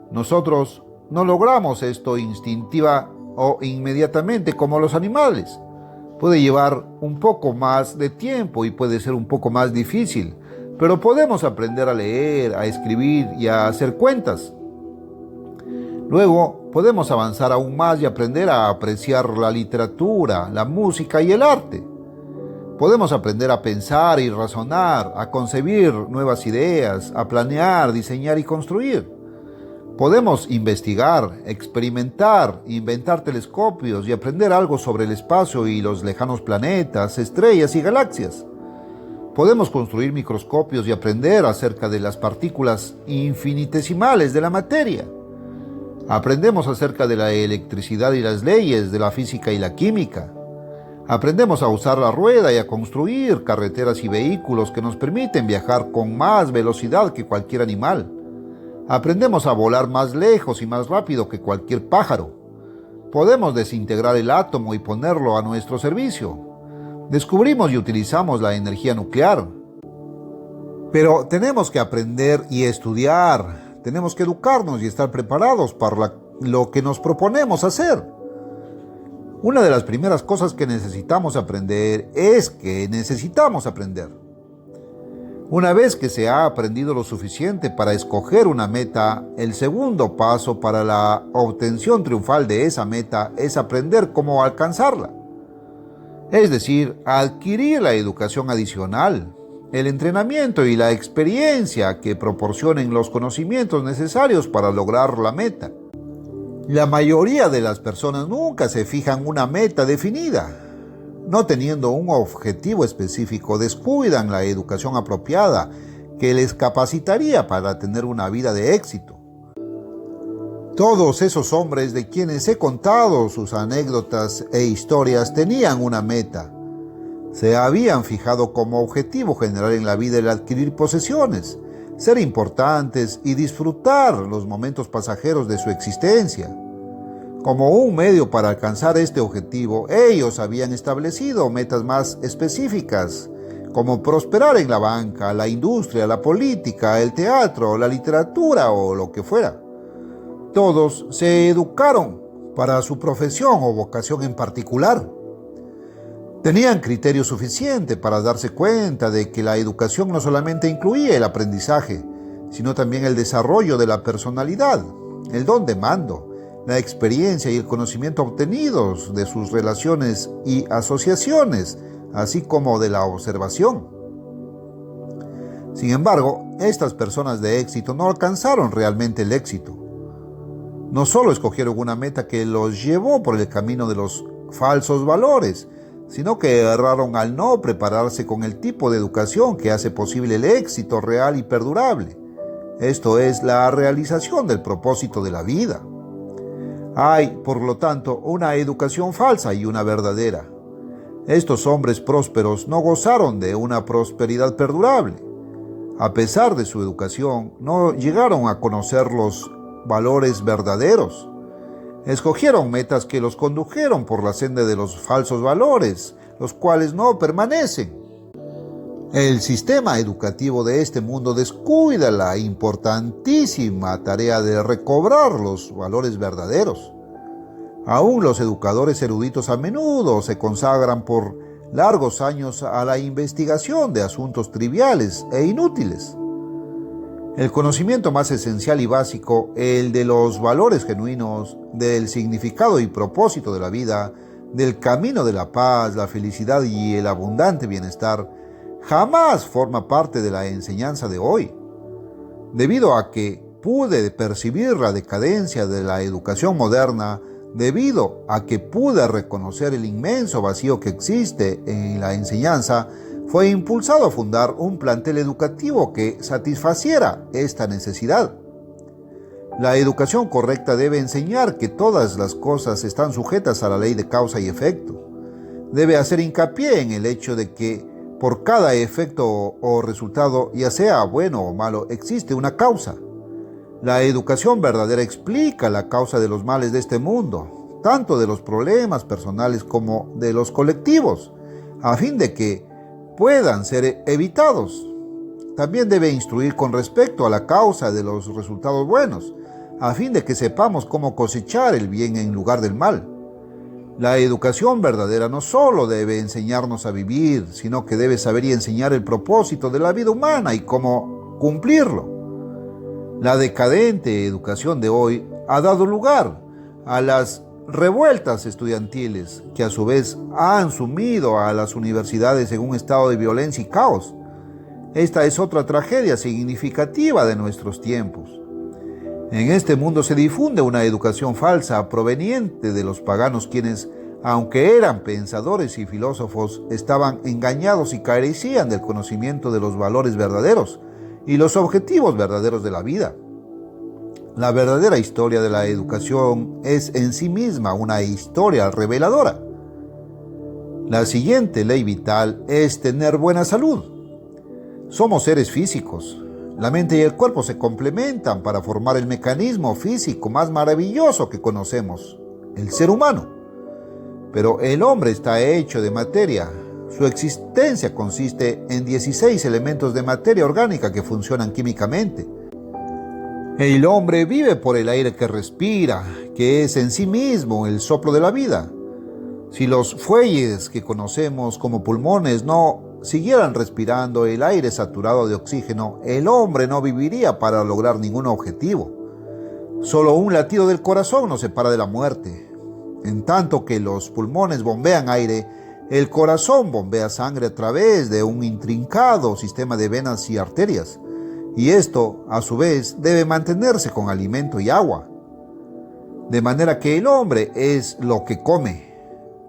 Nosotros no logramos esto instintiva o inmediatamente como los animales. Puede llevar un poco más de tiempo y puede ser un poco más difícil, pero podemos aprender a leer, a escribir y a hacer cuentas. Luego podemos avanzar aún más y aprender a apreciar la literatura, la música y el arte. Podemos aprender a pensar y razonar, a concebir nuevas ideas, a planear, diseñar y construir. Podemos investigar, experimentar, inventar telescopios y aprender algo sobre el espacio y los lejanos planetas, estrellas y galaxias. Podemos construir microscopios y aprender acerca de las partículas infinitesimales de la materia. Aprendemos acerca de la electricidad y las leyes de la física y la química. Aprendemos a usar la rueda y a construir carreteras y vehículos que nos permiten viajar con más velocidad que cualquier animal. Aprendemos a volar más lejos y más rápido que cualquier pájaro. Podemos desintegrar el átomo y ponerlo a nuestro servicio. Descubrimos y utilizamos la energía nuclear. Pero tenemos que aprender y estudiar. Tenemos que educarnos y estar preparados para lo que nos proponemos hacer. Una de las primeras cosas que necesitamos aprender es que necesitamos aprender. Una vez que se ha aprendido lo suficiente para escoger una meta, el segundo paso para la obtención triunfal de esa meta es aprender cómo alcanzarla. Es decir, adquirir la educación adicional, el entrenamiento y la experiencia que proporcionen los conocimientos necesarios para lograr la meta. La mayoría de las personas nunca se fijan una meta definida. No teniendo un objetivo específico, descuidan la educación apropiada que les capacitaría para tener una vida de éxito. Todos esos hombres de quienes he contado sus anécdotas e historias tenían una meta. Se habían fijado como objetivo general en la vida el adquirir posesiones, ser importantes y disfrutar los momentos pasajeros de su existencia. Como un medio para alcanzar este objetivo, ellos habían establecido metas más específicas, como prosperar en la banca, la industria, la política, el teatro, la literatura o lo que fuera. Todos se educaron para su profesión o vocación en particular. Tenían criterio suficiente para darse cuenta de que la educación no solamente incluía el aprendizaje, sino también el desarrollo de la personalidad, el don de mando, la experiencia y el conocimiento obtenidos de sus relaciones y asociaciones, así como de la observación. Sin embargo, estas personas de éxito no alcanzaron realmente el éxito. No solo escogieron una meta que los llevó por el camino de los falsos valores, sino que erraron al no prepararse con el tipo de educación que hace posible el éxito real y perdurable. Esto es la realización del propósito de la vida. Hay, por lo tanto, una educación falsa y una verdadera. Estos hombres prósperos no gozaron de una prosperidad perdurable. A pesar de su educación, no llegaron a conocer los valores verdaderos. Escogieron metas que los condujeron por la senda de los falsos valores, los cuales no permanecen. El sistema educativo de este mundo descuida la importantísima tarea de recobrar los valores verdaderos. Aún los educadores eruditos a menudo se consagran por largos años a la investigación de asuntos triviales e inútiles. El conocimiento más esencial y básico, el de los valores genuinos, del significado y propósito de la vida, del camino de la paz, la felicidad y el abundante bienestar, jamás forma parte de la enseñanza de hoy. Debido a que pude percibir la decadencia de la educación moderna, debido a que pude reconocer el inmenso vacío que existe en la enseñanza, fue impulsado a fundar un plantel educativo que satisfaciera esta necesidad. La educación correcta debe enseñar que todas las cosas están sujetas a la ley de causa y efecto. Debe hacer hincapié en el hecho de que por cada efecto o resultado, ya sea bueno o malo, existe una causa. La educación verdadera explica la causa de los males de este mundo, tanto de los problemas personales como de los colectivos, a fin de que puedan ser evitados. También debe instruir con respecto a la causa de los resultados buenos, a fin de que sepamos cómo cosechar el bien en lugar del mal. La educación verdadera no solo debe enseñarnos a vivir, sino que debe saber y enseñar el propósito de la vida humana y cómo cumplirlo. La decadente educación de hoy ha dado lugar a las revueltas estudiantiles, que a su vez han sumido a las universidades en un estado de violencia y caos. Esta es otra tragedia significativa de nuestros tiempos. En este mundo se difunde una educación falsa proveniente de los paganos, quienes, aunque eran pensadores y filósofos, estaban engañados y carecían del conocimiento de los valores verdaderos y los objetivos verdaderos de la vida. La verdadera historia de la educación es en sí misma una historia reveladora. La siguiente ley vital es tener buena salud. Somos seres físicos. La mente y el cuerpo se complementan para formar el mecanismo físico más maravilloso que conocemos, el ser humano. Pero el hombre está hecho de materia. Su existencia consiste en 16 elementos de materia orgánica que funcionan químicamente. El hombre vive por el aire que respira, que es en sí mismo el soplo de la vida. Si los fuelles que conocemos como pulmones no siguieran respirando el aire saturado de oxígeno, el hombre no viviría para lograr ningún objetivo. Solo un latido del corazón nos separa de la muerte. En tanto que los pulmones bombean aire, el corazón bombea sangre a través de un intrincado sistema de venas y arterias, y esto, a su vez, debe mantenerse con alimento y agua. De manera que el hombre es lo que come.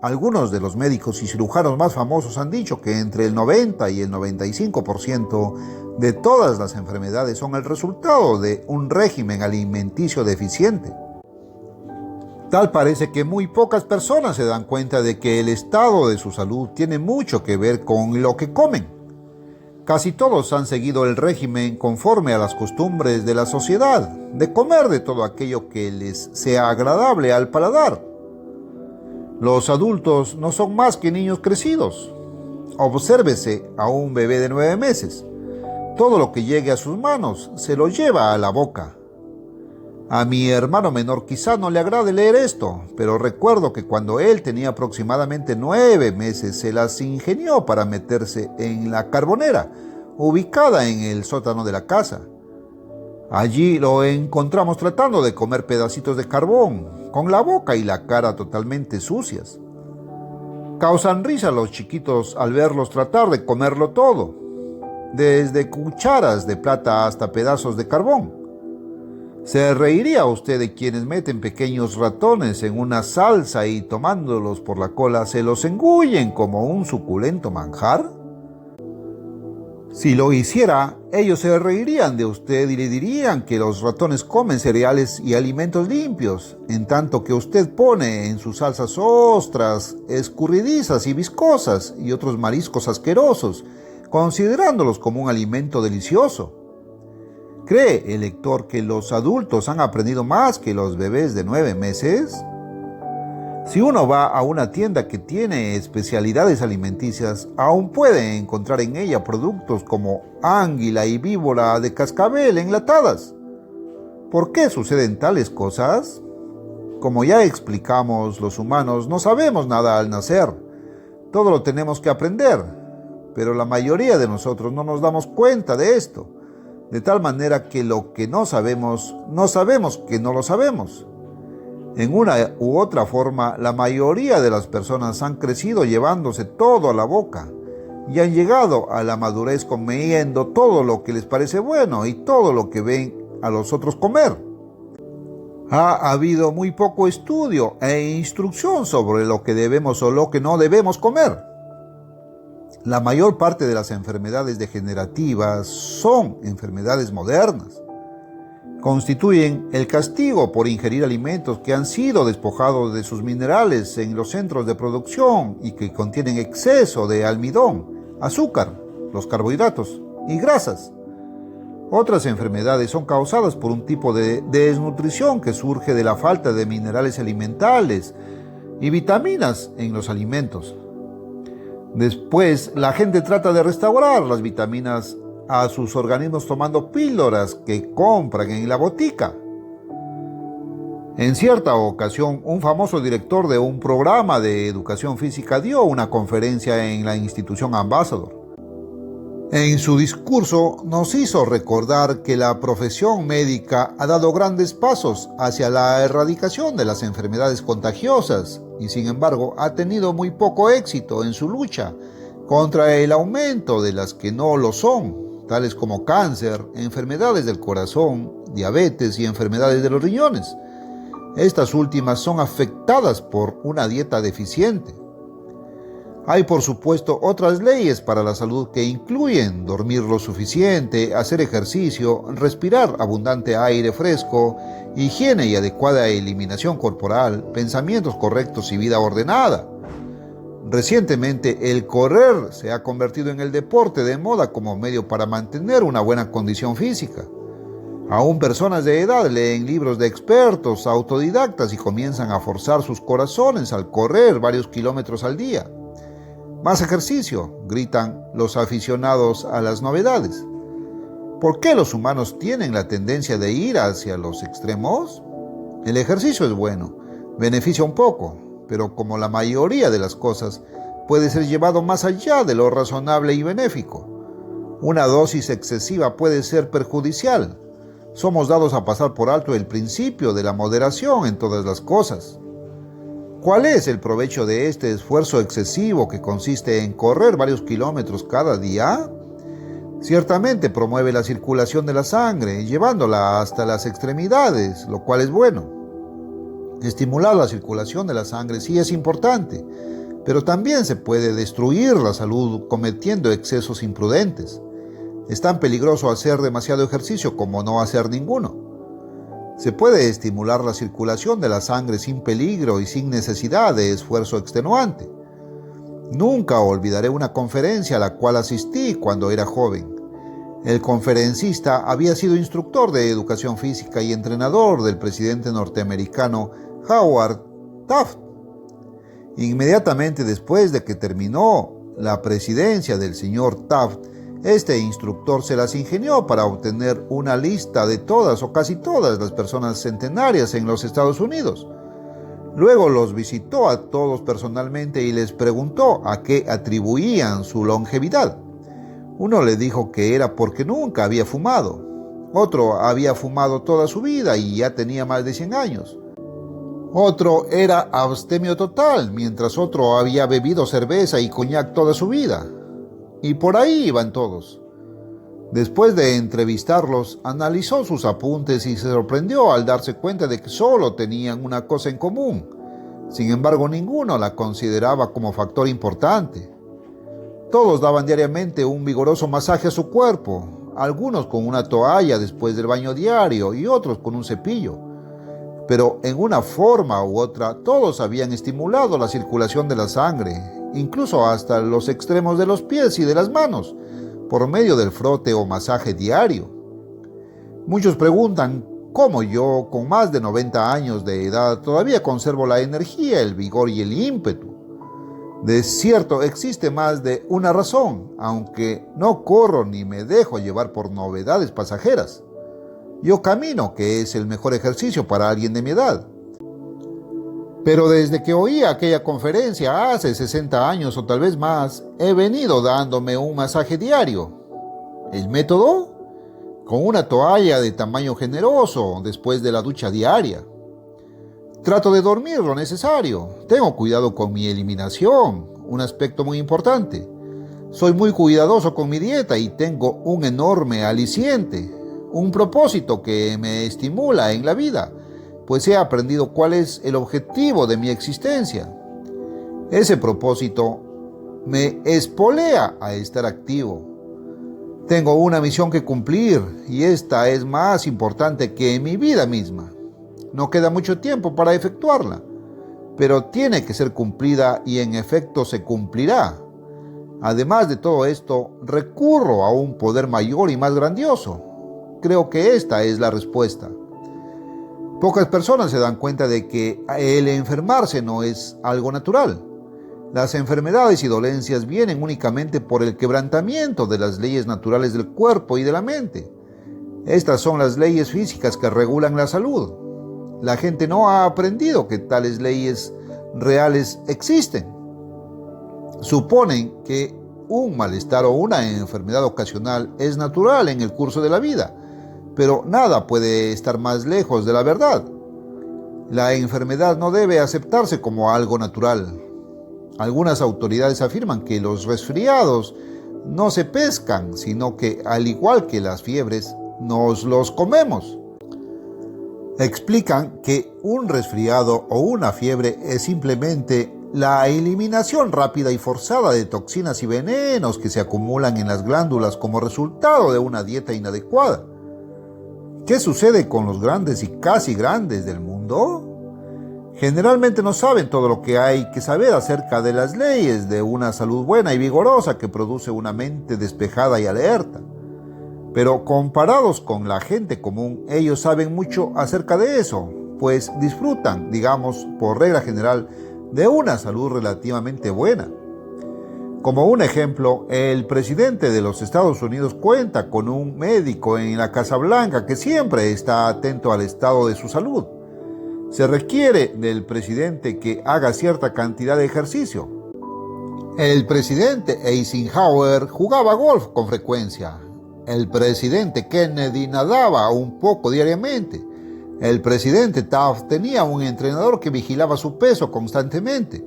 Algunos de los médicos y cirujanos más famosos han dicho que entre el 90 y el 95% de todas las enfermedades son el resultado de un régimen alimenticio deficiente. Tal parece que muy pocas personas se dan cuenta de que el estado de su salud tiene mucho que ver con lo que comen. Casi todos han seguido el régimen conforme a las costumbres de la sociedad, de comer de todo aquello que les sea agradable al paladar. Los adultos no son más que niños crecidos. Obsérvese a un bebé de 9 meses. Todo lo que llegue a sus manos se lo lleva a la boca. A mi hermano menor quizá no le agrade leer esto, pero recuerdo que cuando él tenía aproximadamente 9 meses se las ingenió para meterse en la carbonera, ubicada en el sótano de la casa. Allí lo encontramos tratando de comer pedacitos de carbón, con la boca y la cara totalmente sucias. Causan risa los chiquitos al verlos tratar de comerlo todo, desde cucharas de plata hasta pedazos de carbón. ¿Se reiría usted de quienes meten pequeños ratones en una salsa y tomándolos por la cola se los engullen como un suculento manjar? Si lo hiciera, ellos se reirían de usted y le dirían que los ratones comen cereales y alimentos limpios, en tanto que usted pone en sus salsas ostras, escurridizas y viscosas y otros mariscos asquerosos, considerándolos como un alimento delicioso. ¿Cree el lector que los adultos han aprendido más que los bebés de 9 meses? Si uno va a una tienda que tiene especialidades alimenticias, aún puede encontrar en ella productos como anguila y víbora de cascabel enlatadas. ¿Por qué suceden tales cosas? Como ya explicamos, los humanos no sabemos nada al nacer. Todo lo tenemos que aprender, pero la mayoría de nosotros no nos damos cuenta de esto. De tal manera que lo que no sabemos que no lo sabemos. En una u otra forma, la mayoría de las personas han crecido llevándose todo a la boca y han llegado a la madurez comiendo todo lo que les parece bueno y todo lo que ven a los otros comer. Ha habido muy poco estudio e instrucción sobre lo que debemos o lo que no debemos comer. La mayor parte de las enfermedades degenerativas son enfermedades modernas. Constituyen el castigo por ingerir alimentos que han sido despojados de sus minerales en los centros de producción y que contienen exceso de almidón, azúcar, los carbohidratos y grasas. Otras enfermedades son causadas por un tipo de desnutrición que surge de la falta de minerales alimentales y vitaminas en los alimentos. Después, la gente trata de restaurar las vitaminas a sus organismos tomando píldoras que compran en la botica. En cierta ocasión, un famoso director de un programa de educación física dio una conferencia en la institución Ambassador. En su discurso nos hizo recordar que la profesión médica ha dado grandes pasos hacia la erradicación de las enfermedades contagiosas y sin embargo ha tenido muy poco éxito en su lucha contra el aumento de las que no lo son, tales como cáncer, enfermedades del corazón, diabetes y enfermedades de los riñones. Estas últimas son afectadas por una dieta deficiente. Hay, por supuesto, otras leyes para la salud que incluyen dormir lo suficiente, hacer ejercicio, respirar abundante aire fresco, higiene y adecuada eliminación corporal, pensamientos correctos y vida ordenada. Recientemente, el correr se ha convertido en el deporte de moda como medio para mantener una buena condición física. Aún personas de edad leen libros de expertos, autodidactas y comienzan a forzar sus corazones al correr varios kilómetros al día. Más ejercicio, gritan los aficionados a las novedades. ¿Por qué los humanos tienen la tendencia de ir hacia los extremos? El ejercicio es bueno, beneficia un poco, pero como la mayoría de las cosas, puede ser llevado más allá de lo razonable y benéfico. Una dosis excesiva puede ser perjudicial. Somos dados a pasar por alto el principio de la moderación en todas las cosas. ¿Cuál es el provecho de este esfuerzo excesivo que consiste en correr varios kilómetros cada día? Ciertamente promueve la circulación de la sangre, llevándola hasta las extremidades, lo cual es bueno. Estimular la circulación de la sangre sí es importante, pero también se puede destruir la salud cometiendo excesos imprudentes. Es tan peligroso hacer demasiado ejercicio como no hacer ninguno. Se puede estimular la circulación de la sangre sin peligro y sin necesidad de esfuerzo extenuante. Nunca olvidaré una conferencia a la cual asistí cuando era joven. El conferencista había sido instructor de educación física y entrenador del presidente norteamericano Howard Taft. Inmediatamente después de que terminó la presidencia del señor Taft, este instructor se las ingenió para obtener una lista de todas o casi todas las personas centenarias en los Estados Unidos. Luego los visitó a todos personalmente y les preguntó a qué atribuían su longevidad. Uno le dijo que era porque nunca había fumado. Otro había fumado toda su vida y ya tenía más de 100 años. Otro era abstemio total, mientras otro había bebido cerveza y coñac toda su vida. Y por ahí iban todos. Después de entrevistarlos, analizó sus apuntes y se sorprendió al darse cuenta de que solo tenían una cosa en común. Sin embargo, ninguno la consideraba como factor importante. Todos daban diariamente un vigoroso masaje a su cuerpo, algunos con una toalla después del baño diario y otros con un cepillo. Pero en una forma u otra, todos habían estimulado la circulación de la sangre, incluso hasta los extremos de los pies y de las manos, por medio del frote o masaje diario. Muchos preguntan cómo yo, con más de 90 años de edad, todavía conservo la energía, el vigor y el ímpetu. De cierto, existe más de una razón, aunque no corro ni me dejo llevar por novedades pasajeras. Yo camino, que es el mejor ejercicio para alguien de mi edad. Pero desde que oí aquella conferencia hace 60 años o tal vez más, he venido dándome un masaje diario. ¿El método? Con una toalla de tamaño generoso después de la ducha diaria. Trato de dormir lo necesario. Tengo cuidado con mi eliminación, un aspecto muy importante. Soy muy cuidadoso con mi dieta y tengo un enorme aliciente, un propósito que me estimula en la vida, pues he aprendido cuál es el objetivo de mi existencia. Ese propósito me espolea a estar activo. Tengo una misión que cumplir y esta es más importante que mi vida misma. No queda mucho tiempo para efectuarla, pero tiene que ser cumplida y en efecto se cumplirá. Además de todo esto, recurro a un poder mayor y más grandioso. Creo que esta es la respuesta. Pocas personas se dan cuenta de que el enfermarse no es algo natural. Las enfermedades y dolencias vienen únicamente por el quebrantamiento de las leyes naturales del cuerpo y de la mente. Estas son las leyes físicas que regulan la salud. La gente no ha aprendido que tales leyes reales existen. Suponen que un malestar o una enfermedad ocasional es natural en el curso de la vida, pero nada puede estar más lejos de la verdad. La enfermedad no debe aceptarse como algo natural. Algunas autoridades afirman que los resfriados no se pescan, sino que, al igual que las fiebres, nos los comemos. Explican que un resfriado o una fiebre es simplemente la eliminación rápida y forzada de toxinas y venenos que se acumulan en las glándulas como resultado de una dieta inadecuada. ¿Qué sucede con los grandes y casi grandes del mundo? Generalmente no saben todo lo que hay que saber acerca de las leyes de una salud buena y vigorosa que produce una mente despejada y alerta. Pero comparados con la gente común, ellos saben mucho acerca de eso, pues disfrutan, digamos, por regla general, de una salud relativamente buena. Como un ejemplo, el presidente de los Estados Unidos cuenta con un médico en la Casa Blanca que siempre está atento al estado de su salud. Se requiere del presidente que haga cierta cantidad de ejercicio. El presidente Eisenhower jugaba golf con frecuencia. El presidente Kennedy nadaba un poco diariamente. El presidente Taft tenía un entrenador que vigilaba su peso constantemente.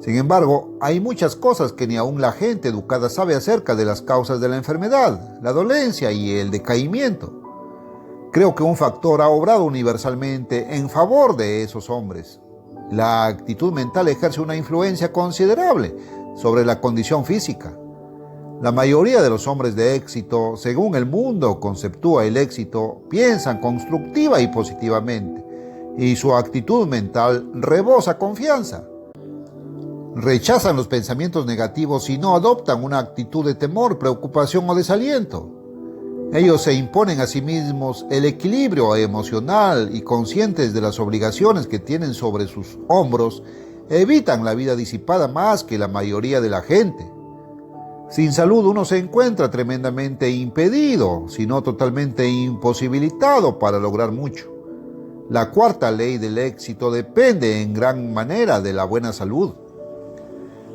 Sin embargo, hay muchas cosas que ni aún la gente educada sabe acerca de las causas de la enfermedad, la dolencia y el decaimiento. Creo que un factor ha obrado universalmente en favor de esos hombres. La actitud mental ejerce una influencia considerable sobre la condición física. La mayoría de los hombres de éxito, según el mundo conceptúa el éxito, piensan constructiva y positivamente, y su actitud mental rebosa confianza. Rechazan los pensamientos negativos y no adoptan una actitud de temor, preocupación o desaliento. Ellos se imponen a sí mismos el equilibrio emocional y conscientes de las obligaciones que tienen sobre sus hombros, evitan la vida disipada más que la mayoría de la gente. Sin salud uno se encuentra tremendamente impedido, si no totalmente imposibilitado para lograr mucho. La cuarta ley del éxito depende en gran manera de la buena salud.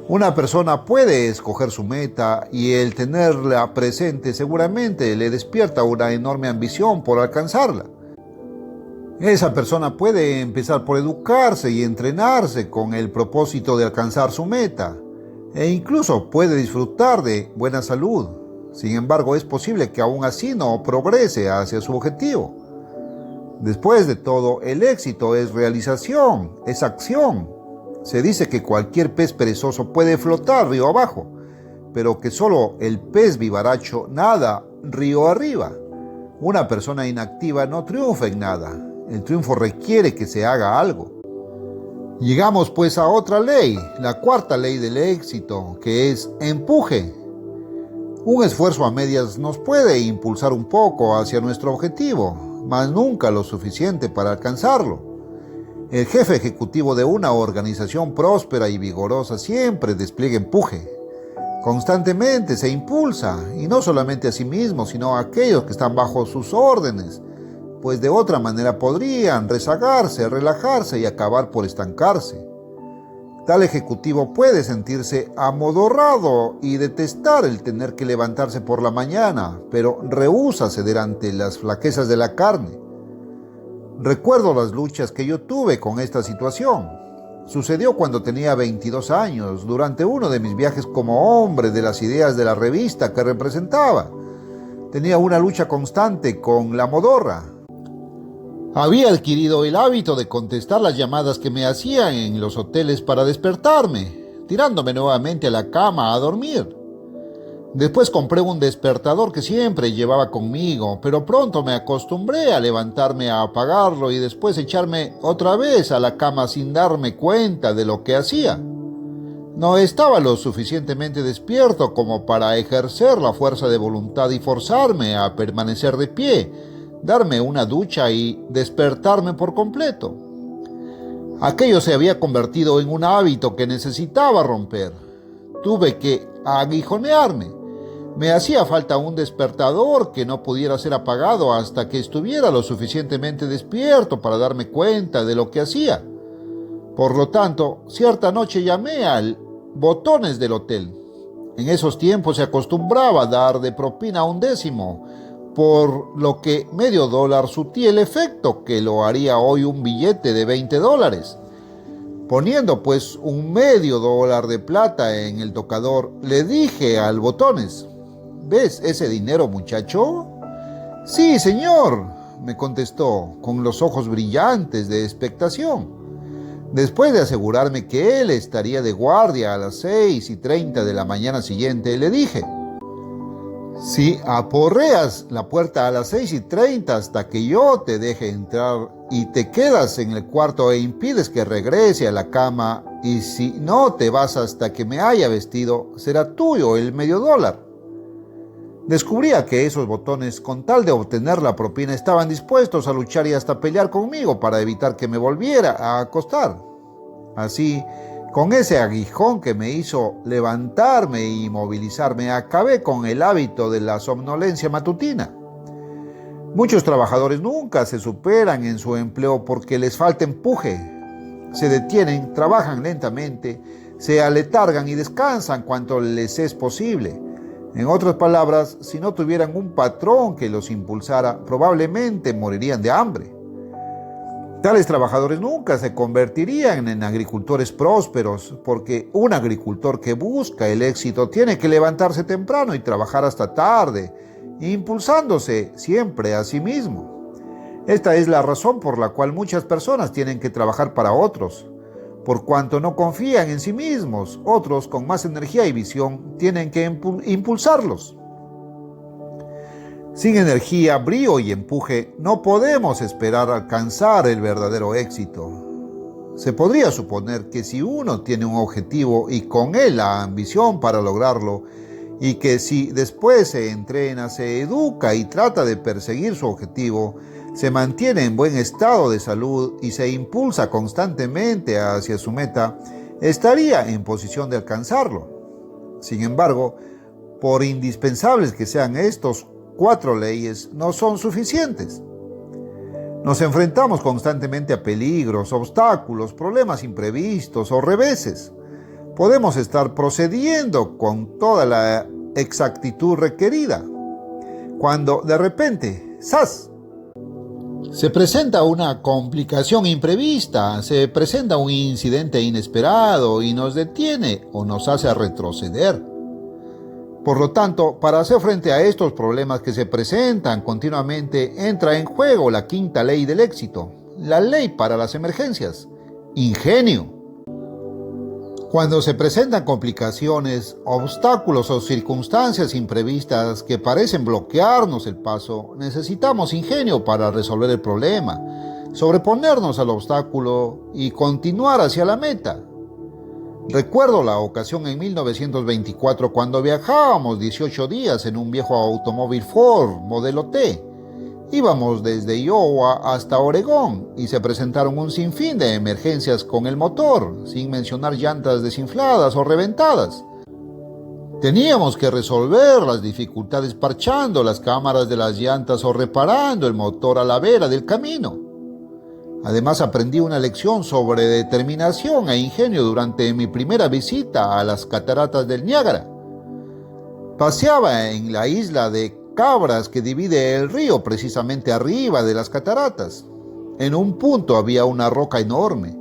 Una persona puede escoger su meta y el tenerla presente seguramente le despierta una enorme ambición por alcanzarla. Esa persona puede empezar por educarse y entrenarse con el propósito de alcanzar su meta e incluso puede disfrutar de buena salud. Sin embargo, es posible que aún así no progrese hacia su objetivo. Después de todo, el éxito es realización, es acción. Se dice que cualquier pez perezoso puede flotar río abajo, pero que solo el pez vivaracho nada río arriba. Una persona inactiva no triunfa en nada. El triunfo requiere que se haga algo. Llegamos pues a otra ley, la cuarta ley del éxito, que es empuje. Un esfuerzo a medias nos puede impulsar un poco hacia nuestro objetivo, mas nunca lo suficiente para alcanzarlo. El jefe ejecutivo de una organización próspera y vigorosa siempre despliega empuje. Constantemente se impulsa, y no solamente a sí mismo, sino a aquellos que están bajo sus órdenes, pues de otra manera podrían rezagarse, relajarse y acabar por estancarse. Tal ejecutivo puede sentirse amodorrado y detestar el tener que levantarse por la mañana, pero rehúsa ceder ante las flaquezas de la carne. Recuerdo las luchas que yo tuve con esta situación. Sucedió cuando tenía 22 años, durante uno de mis viajes como hombre de las ideas de la revista que representaba. Tenía una lucha constante con la modorra. Había adquirido el hábito de contestar las llamadas que me hacían en los hoteles para despertarme, tirándome nuevamente a la cama a dormir. Después compré un despertador que siempre llevaba conmigo, pero pronto me acostumbré a levantarme a apagarlo y después echarme otra vez a la cama sin darme cuenta de lo que hacía. No estaba lo suficientemente despierto como para ejercer la fuerza de voluntad y forzarme a permanecer de pie, darme una ducha y despertarme por completo. Aquello se había convertido en un hábito que necesitaba romper. Tuve que aguijonearme. Me hacía falta un despertador que no pudiera ser apagado hasta que estuviera lo suficientemente despierto para darme cuenta de lo que hacía. Por lo tanto, cierta noche llamé al botones del hotel. En esos tiempos se acostumbraba a dar de propina 1 décimo, por lo que $0.50 surtía el efecto que lo haría hoy un billete de $20. Poniendo pues $0.50 de plata en el tocador, le dije al botones: ¿ves ese dinero, muchacho? Sí, señor, me contestó, con los ojos brillantes de expectación. Después de asegurarme que él estaría de guardia a las 6:30 de la mañana siguiente, le dije: si aporreas la puerta a las 6:30 hasta que yo te deje entrar y te quedas en el cuarto e impides que regrese a la cama, y si no te vas hasta que me haya vestido, será tuyo el $0.50. Descubría que esos botones, con tal de obtener la propina, estaban dispuestos a luchar y hasta pelear conmigo para evitar que me volviera a acostar. Así, con ese aguijón que me hizo levantarme y movilizarme, acabé con el hábito de la somnolencia matutina. Muchos trabajadores nunca se superan en su empleo porque les falta empuje. Se detienen, trabajan lentamente, se aletargan y descansan cuanto les es posible. En otras palabras, si no tuvieran un patrón que los impulsara, probablemente morirían de hambre. Tales trabajadores nunca se convertirían en agricultores prósperos, porque un agricultor que busca el éxito tiene que levantarse temprano y trabajar hasta tarde, impulsándose siempre a sí mismo. Esta es la razón por la cual muchas personas tienen que trabajar para otros. Por cuanto no confían en sí mismos, otros con más energía y visión tienen que impulsarlos. Sin energía, brío y empuje, no podemos esperar alcanzar el verdadero éxito. Se podría suponer que si uno tiene un objetivo y con él la ambición para lograrlo, y que si después se entrena, se educa y trata de perseguir su objetivo, se mantiene en buen estado de salud y se impulsa constantemente hacia su meta, estaría en posición de alcanzarlo. Sin embargo, por indispensables que sean estos 4 leyes, no son suficientes. Nos enfrentamos constantemente a peligros, obstáculos, problemas imprevistos o reveses. Podemos estar procediendo con toda la exactitud requerida, cuando de repente, ¡zas!, se presenta una complicación imprevista, se presenta un incidente inesperado y nos detiene o nos hace retroceder. Por lo tanto, para hacer frente a estos problemas que se presentan continuamente, entra en juego la 5ª ley del éxito, la ley para las emergencias: ingenio. Cuando se presentan complicaciones, obstáculos o circunstancias imprevistas que parecen bloquearnos el paso, necesitamos ingenio para resolver el problema, sobreponernos al obstáculo y continuar hacia la meta. Recuerdo la ocasión en 1924 cuando viajábamos 18 días en un viejo automóvil Ford modelo T. Íbamos desde Iowa hasta Oregón y se presentaron un sinfín de emergencias con el motor, sin mencionar llantas desinfladas o reventadas. Teníamos que resolver las dificultades parchando las cámaras de las llantas o reparando el motor a la vera del camino. Además, aprendí una lección sobre determinación e ingenio durante mi primera visita a las cataratas del Niágara. Paseaba en la isla de Cabras que divide el río precisamente arriba de las cataratas. En un punto había una roca enorme.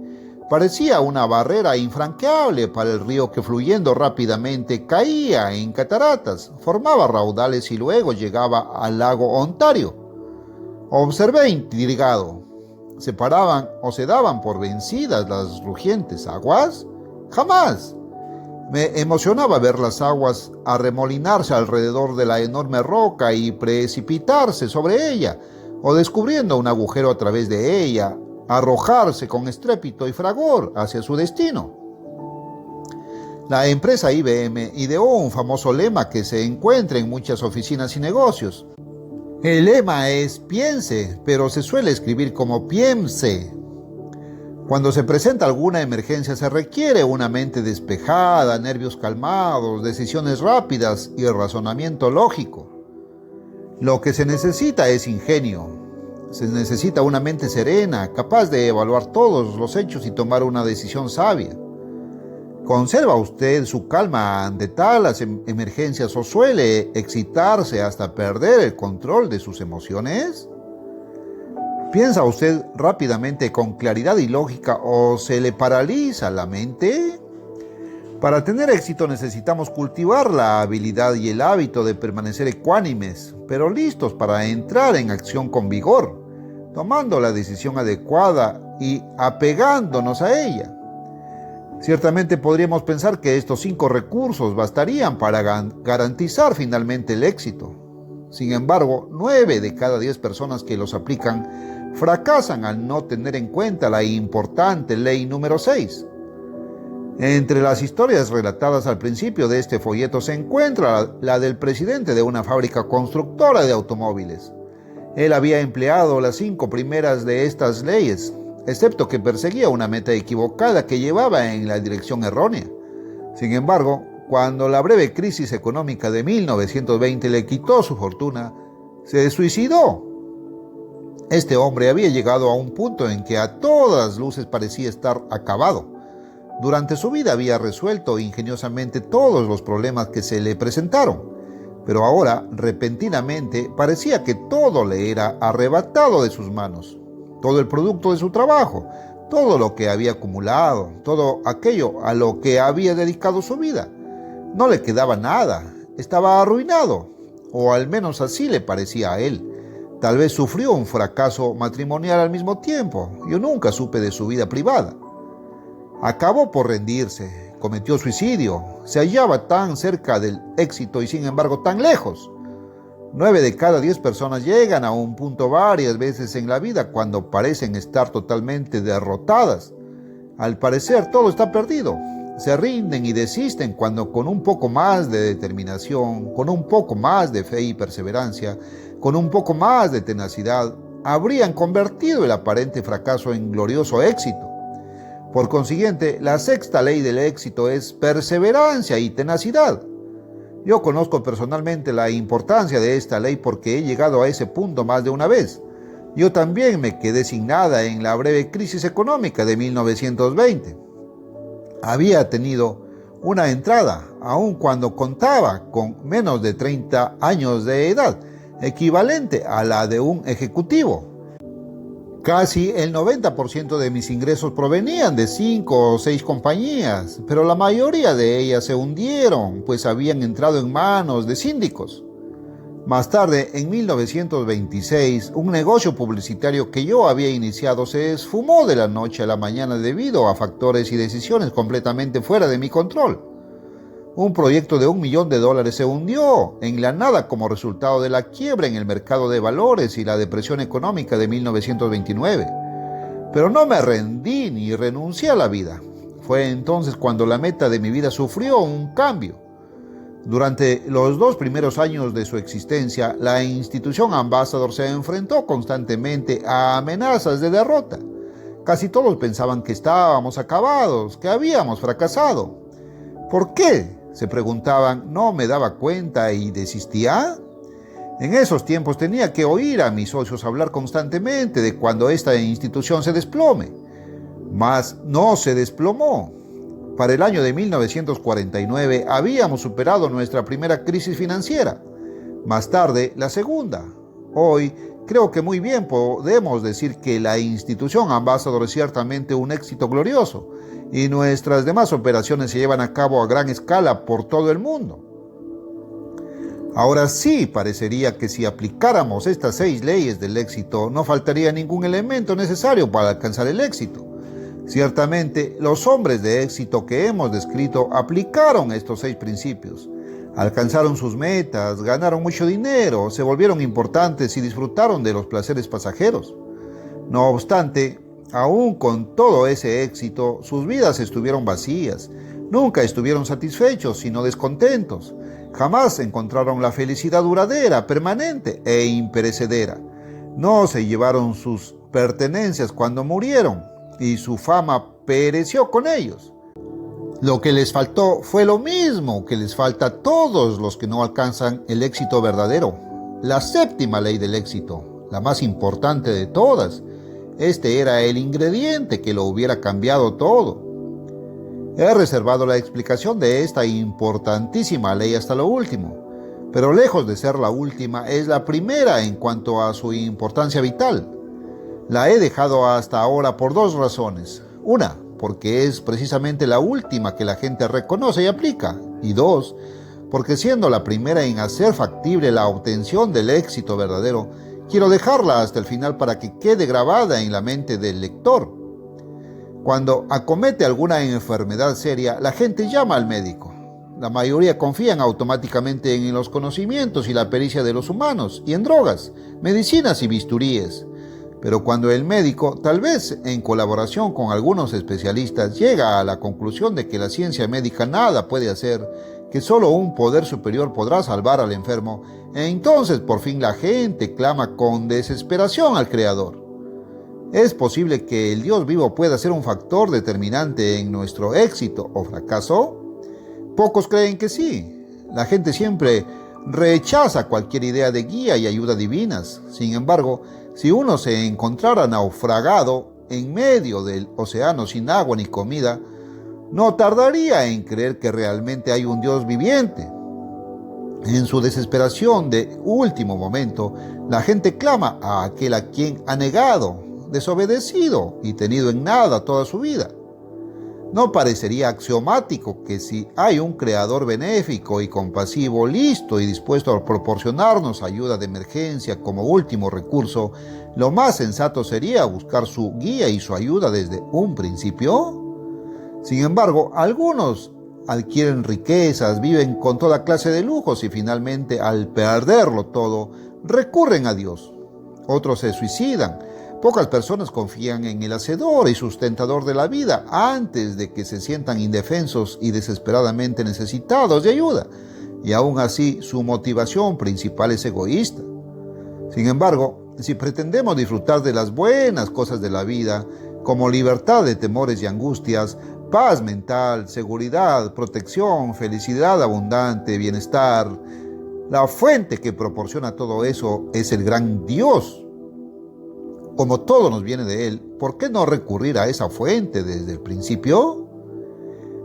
Parecía una barrera infranqueable para el río que, fluyendo rápidamente, caía en cataratas, formaba raudales y luego llegaba al lago Ontario. Observé intrigado. ¿Se paraban o se daban por vencidas las rugientes aguas? ¡Jamás! Me emocionaba ver las aguas arremolinarse alrededor de la enorme roca y precipitarse sobre ella, o descubriendo un agujero a través de ella, arrojarse con estrépito y fragor hacia su destino. La empresa IBM ideó un famoso lema que se encuentra en muchas oficinas y negocios. El lema es piense, pero se suele escribir como piense. Cuando se presenta alguna emergencia se requiere una mente despejada, nervios calmados, decisiones rápidas y el razonamiento lógico. Lo que se necesita es ingenio. Se necesita una mente serena, capaz de evaluar todos los hechos y tomar una decisión sabia. ¿Conserva usted su calma ante tales emergencias o suele excitarse hasta perder el control de sus emociones? ¿Piensa usted rápidamente con claridad y lógica o se le paraliza la mente? Para tener éxito necesitamos cultivar la habilidad y el hábito de permanecer ecuánimes, pero listos para entrar en acción con vigor, tomando la decisión adecuada y apegándonos a ella. Ciertamente podríamos pensar que estos 5 recursos bastarían para garantizar finalmente el éxito. Sin embargo, 9 de cada 10 personas que los aplican fracasan al no tener en cuenta la importante ley número 6. Entre las historias relatadas al principio de este folleto se encuentra la del presidente de una fábrica constructora de automóviles. Él había empleado las 5 primeras de estas leyes, excepto que perseguía una meta equivocada que llevaba en la dirección errónea. Sin embargo, cuando la breve crisis económica de 1920 le quitó su fortuna, se suicidó. Este hombre había llegado a un punto en que a todas luces parecía estar acabado. Durante su vida había resuelto ingeniosamente todos los problemas que se le presentaron, pero ahora, repentinamente, parecía que todo le era arrebatado de sus manos. Todo el producto de su trabajo, todo lo que había acumulado, todo aquello a lo que había dedicado su vida. No le quedaba nada, estaba arruinado, o al menos así le parecía a él. Tal vez sufrió un fracaso matrimonial al mismo tiempo. Yo nunca supe de su vida privada. Acabó por rendirse, cometió suicidio, se hallaba tan cerca del éxito y sin embargo tan lejos. 9 de cada 10 personas llegan a un punto varias veces en la vida cuando parecen estar totalmente derrotadas. Al parecer todo está perdido. Se rinden y desisten cuando con un poco más de determinación, con un poco más de fe y perseverancia, con un poco más de tenacidad, habrían convertido el aparente fracaso en glorioso éxito. Por consiguiente, la sexta ley del éxito es perseverancia y tenacidad. Yo conozco personalmente la importancia de esta ley porque he llegado a ese punto más de una vez. Yo también me quedé sin nada en la breve crisis económica de 1920. Había tenido una entrada, aun cuando contaba con menos de 30 años de edad, equivalente a la de un ejecutivo. Casi el 90% de mis ingresos provenían de 5 o 6 compañías, pero la mayoría de ellas se hundieron, pues habían entrado en manos de síndicos. Más tarde, en 1926, un negocio publicitario que yo había iniciado se esfumó de la noche a la mañana debido a factores y decisiones completamente fuera de mi control. Un proyecto de $1 millón se hundió en la nada como resultado de la quiebra en el mercado de valores y la depresión económica de 1929. Pero no me rendí ni renuncié a la vida. Fue entonces cuando la meta de mi vida sufrió un cambio. Durante los 2 primeros años de su existencia, la institución Ambassador se enfrentó constantemente a amenazas de derrota. Casi todos pensaban que estábamos acabados, que habíamos fracasado. ¿Por qué?, se preguntaban, ¿no me daba cuenta y desistía? En esos tiempos tenía que oír a mis socios hablar constantemente de cuando esta institución se desplome. Mas no se desplomó. Para el año de 1949 habíamos superado nuestra primera crisis financiera. Más tarde, la segunda. Hoy, creo que muy bien podemos decir que la institución Ambassador es ciertamente un éxito glorioso y nuestras demás operaciones se llevan a cabo a gran escala por todo el mundo. Ahora sí, parecería que si aplicáramos estas 6 leyes del éxito, no faltaría ningún elemento necesario para alcanzar el éxito. Ciertamente, los hombres de éxito que hemos descrito aplicaron estos 6 principios. Alcanzaron sus metas, ganaron mucho dinero, se volvieron importantes y disfrutaron de los placeres pasajeros. No obstante, aún con todo ese éxito, sus vidas estuvieron vacías. Nunca estuvieron satisfechos, sino descontentos. Jamás encontraron la felicidad duradera, permanente e imperecedera. No se llevaron sus pertenencias cuando murieron, y su fama pereció con ellos. Lo que les faltó fue lo mismo que les falta a todos los que no alcanzan el éxito verdadero. La séptima ley del éxito, la más importante de todas. Este era el ingrediente que lo hubiera cambiado todo. He reservado la explicación de esta importantísima ley hasta lo último, pero lejos de ser la última, es la primera en cuanto a su importancia vital. La he dejado hasta ahora por 2 razones. Una, porque es precisamente la última que la gente reconoce y aplica. Y 2, porque siendo la primera en hacer factible la obtención del éxito verdadero, quiero dejarla hasta el final para que quede grabada en la mente del lector. Cuando acomete alguna enfermedad seria, la gente llama al médico. La mayoría confían automáticamente en los conocimientos y la pericia de los humanos, y en drogas, medicinas y bisturíes. Pero cuando el médico, tal vez en colaboración con algunos especialistas, llega a la conclusión de que la ciencia médica nada puede hacer, que solo un poder superior podrá salvar al enfermo, entonces por fin la gente clama con desesperación al Creador. ¿Es posible que el Dios vivo pueda ser un factor determinante en nuestro éxito o fracaso? Pocos creen que sí. La gente siempre rechaza cualquier idea de guía y ayuda divinas. Sin embargo, si uno se encontrara naufragado en medio del océano sin agua ni comida, no tardaría en creer que realmente hay un Dios viviente. En su desesperación de último momento, la gente clama a aquel a quien ha negado, desobedecido y tenido en nada toda su vida. ¿No parecería axiomático que si hay un creador benéfico y compasivo, listo y dispuesto a proporcionarnos ayuda de emergencia como último recurso, lo más sensato sería buscar su guía y su ayuda desde un principio? Sin embargo, algunos adquieren riquezas, viven con toda clase de lujos y finalmente, al perderlo todo, recurren a Dios. Otros se suicidan. Pocas personas confían en el hacedor y sustentador de la vida antes de que se sientan indefensos y desesperadamente necesitados de ayuda, y aún así su motivación principal es egoísta. Sin embargo, si pretendemos disfrutar de las buenas cosas de la vida, como libertad de temores y angustias, paz mental, seguridad, protección, felicidad abundante, bienestar. La fuente que proporciona todo eso es el gran Dios. Como todo nos viene de Él, ¿por qué no recurrir a esa fuente desde el principio?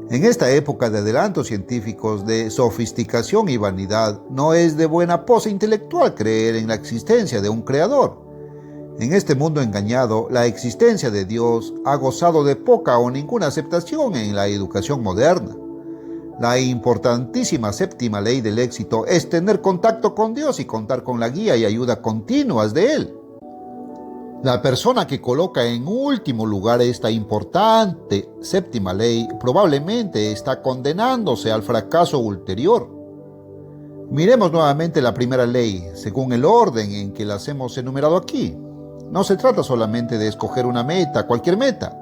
En esta época de adelantos científicos, de sofisticación y vanidad, no es de buena pose intelectual creer en la existencia de un creador. En este mundo engañado, la existencia de Dios ha gozado de poca o ninguna aceptación en la educación moderna. La importantísima séptima ley del éxito es tener contacto con Dios y contar con la guía y ayuda continuas de Él. La persona que coloca en último lugar esta importante séptima ley probablemente está condenándose al fracaso ulterior. Miremos nuevamente la primera ley, según el orden en que las hemos enumerado aquí. No se trata solamente de escoger una meta, cualquier meta.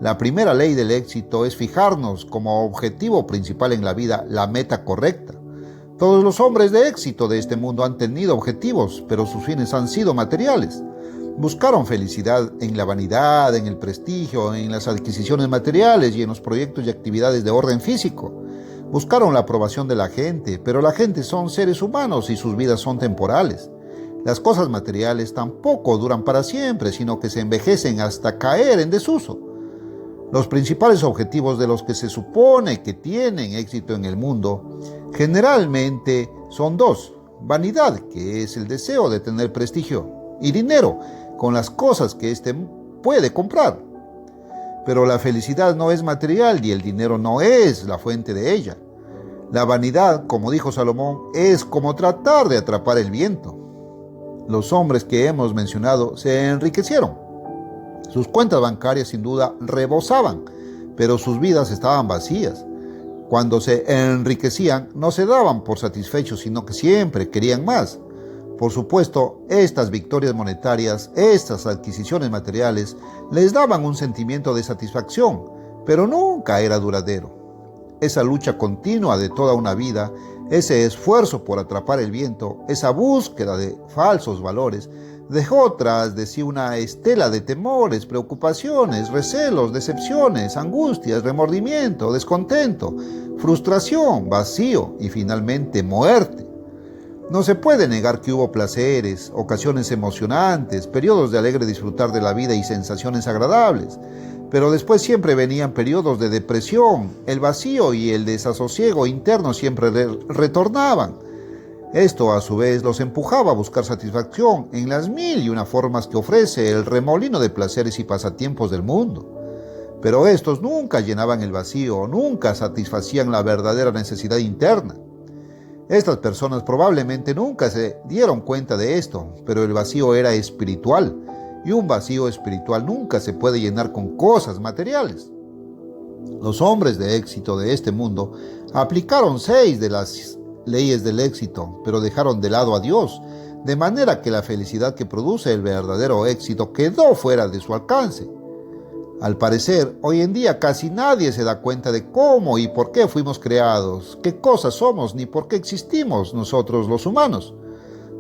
La primera ley del éxito es fijarnos como objetivo principal en la vida la meta correcta. Todos los hombres de éxito de este mundo han tenido objetivos, pero sus fines han sido materiales. Buscaron felicidad en la vanidad, en el prestigio, en las adquisiciones materiales y en los proyectos y actividades de orden físico. Buscaron la aprobación de la gente, pero la gente son seres humanos y sus vidas son temporales. Las cosas materiales tampoco duran para siempre, sino que se envejecen hasta caer en desuso. Los principales objetivos de los que se supone que tienen éxito en el mundo generalmente son dos: vanidad, que es el deseo de tener prestigio, y dinero, con las cosas que éste puede comprar. Pero la felicidad no es material y el dinero no es la fuente de ella. La vanidad, como dijo Salomón, es como tratar de atrapar el viento. Los hombres que hemos mencionado se enriquecieron. Sus cuentas bancarias sin duda rebosaban, pero sus vidas estaban vacías. Cuando se enriquecían, no se daban por satisfechos, sino que siempre querían más. Por supuesto, estas victorias monetarias, estas adquisiciones materiales, les daban un sentimiento de satisfacción, pero nunca era duradero. Esa lucha continua de toda una vida, ese esfuerzo por atrapar el viento, esa búsqueda de falsos valores, dejó tras de sí una estela de temores, preocupaciones, recelos, decepciones, angustias, remordimiento, descontento, frustración, vacío y finalmente muerte. No se puede negar que hubo placeres, ocasiones emocionantes, periodos de alegre disfrutar de la vida y sensaciones agradables, pero después siempre venían periodos de depresión, el vacío y el desasosiego interno siempre retornaban. Esto a su vez los empujaba a buscar satisfacción en las mil y una formas que ofrece el remolino de placeres y pasatiempos del mundo. Pero estos nunca llenaban el vacío, nunca satisfacían la verdadera necesidad interna. Estas personas probablemente nunca se dieron cuenta de esto, pero el vacío era espiritual, y un vacío espiritual nunca se puede llenar con cosas materiales. Los hombres de éxito de este mundo aplicaron 6 de las leyes del éxito, pero dejaron de lado a Dios, de manera que la felicidad que produce el verdadero éxito quedó fuera de su alcance. Al parecer, hoy en día casi nadie se da cuenta de cómo y por qué fuimos creados, qué cosas somos ni por qué existimos nosotros los humanos.